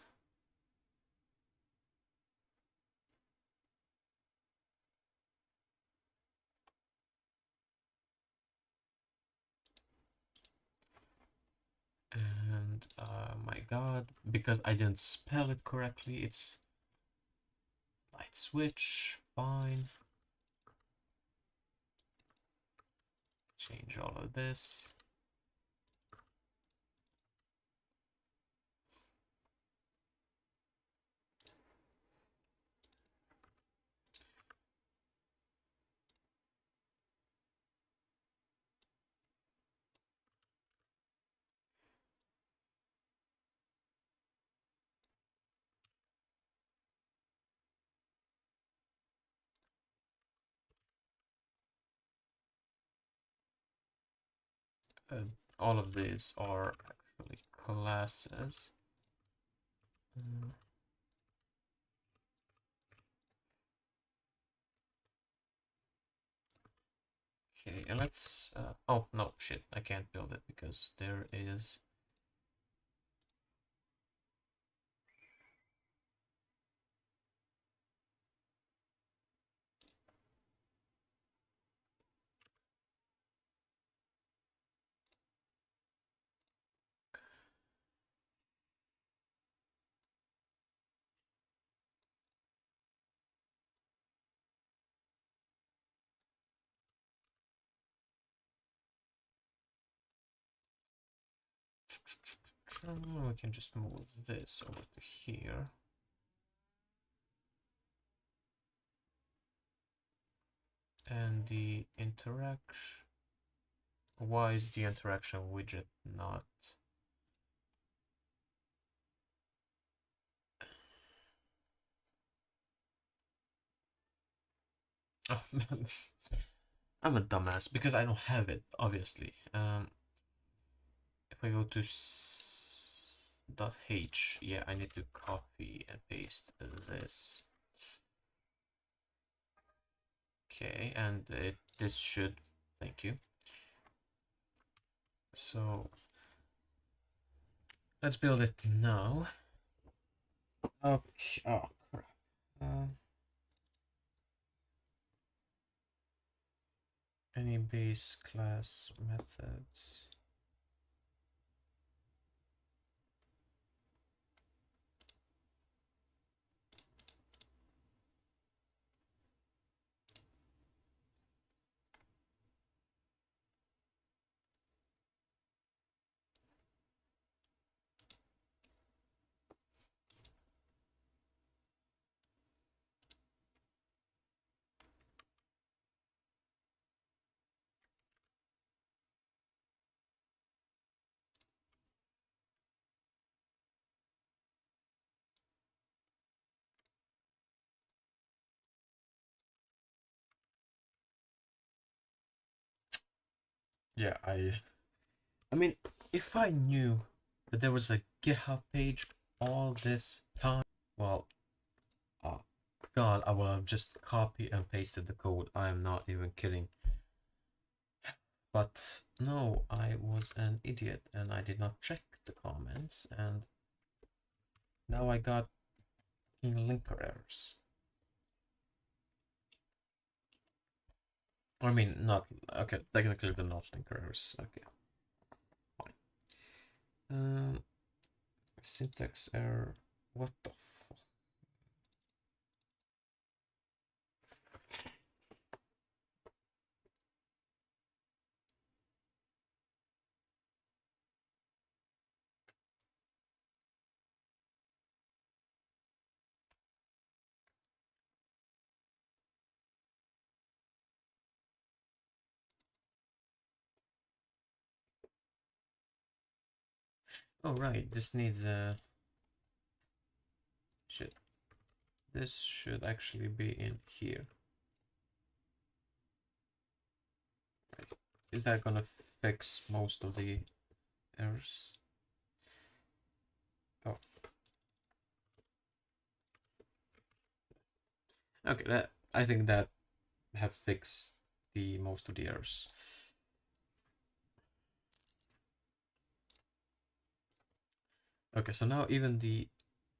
And my god, because I didn't spell it correctly, it's light switch, fine. Change all of this. Uh, all of these are actually classes. Okay, and let's. Oh no, shit! I can't build it because there is. We can just move this over to here. And the interaction. Why is the interaction widget not? Oh, I'm a dumbass because I don't have it, obviously. If I go to .h, yeah, I need to copy and paste this. Okay, and this should, thank you. So let's build it now. Okay, oh crap. Any base class methods? Yeah, I mean, if I knew that there was a GitHub page all this time, well, oh God, I would have just copied and pasted the code. I am not even kidding. But no, I was an idiot and I did not check the comments, and now I got linker errors. I mean, not okay. Technically, they're not linker errors. Okay, fine. Syntax error. What the fuck? Oh right, this needs a shit. This should actually be in here. Right Is that gonna fix most of the errors? Oh. Okay, I think that have fixed the most of the errors. Okay, so now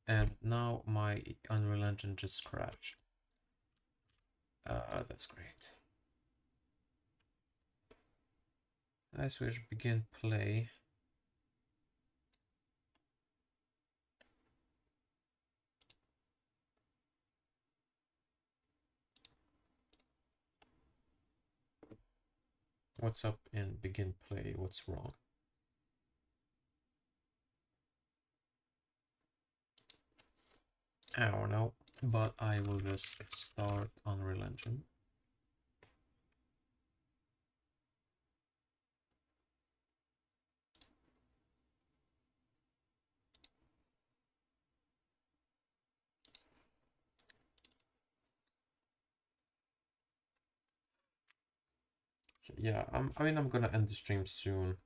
and now my Unreal Engine just crashed. That's great. I switch begin play. What's up in begin play? What's wrong? I don't know, but I will just start Unreal Engine. Yeah, I'm gonna end the stream soon,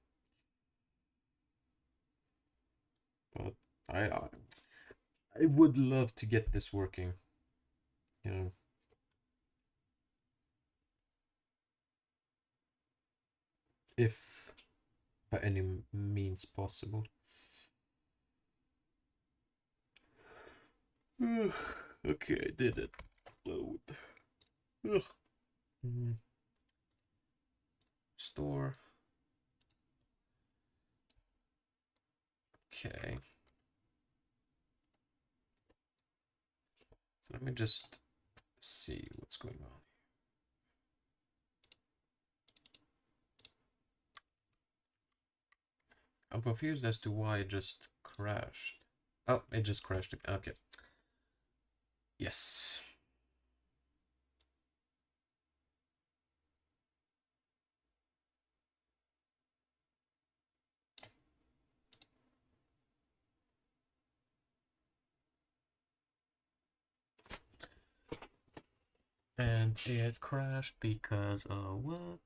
but I would love to get this working, you know. If by any means possible. Okay, I did it. Load. Ugh. Store. Okay. So let me just see what's going on. I'm confused as to why it just crashed. Oh, it just crashed. Okay. Yes. And it crashed because of what?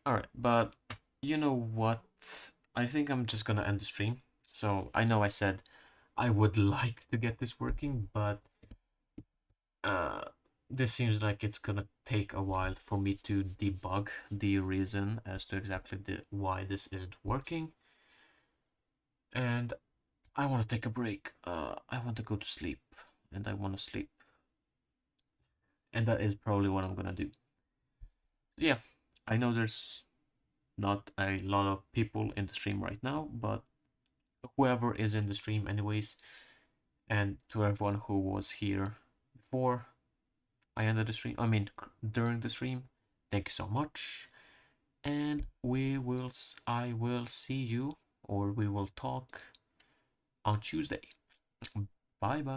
Alright, but you know what? I think I'm just gonna end the stream. So I know I said I would like to get this working, but this seems like it's gonna take a while for me to debug the reason as to exactly why this isn't working. And I want to take a break. I want to go to sleep, and I want to sleep. And that is probably what I'm gonna do. Yeah, I know there's not a lot of people in the stream right now, but whoever is in the stream anyways, and to everyone who was here before I ended the stream, I mean during the stream, thank you so much. And I will see you, or we will talk on Tuesday. Bye bye.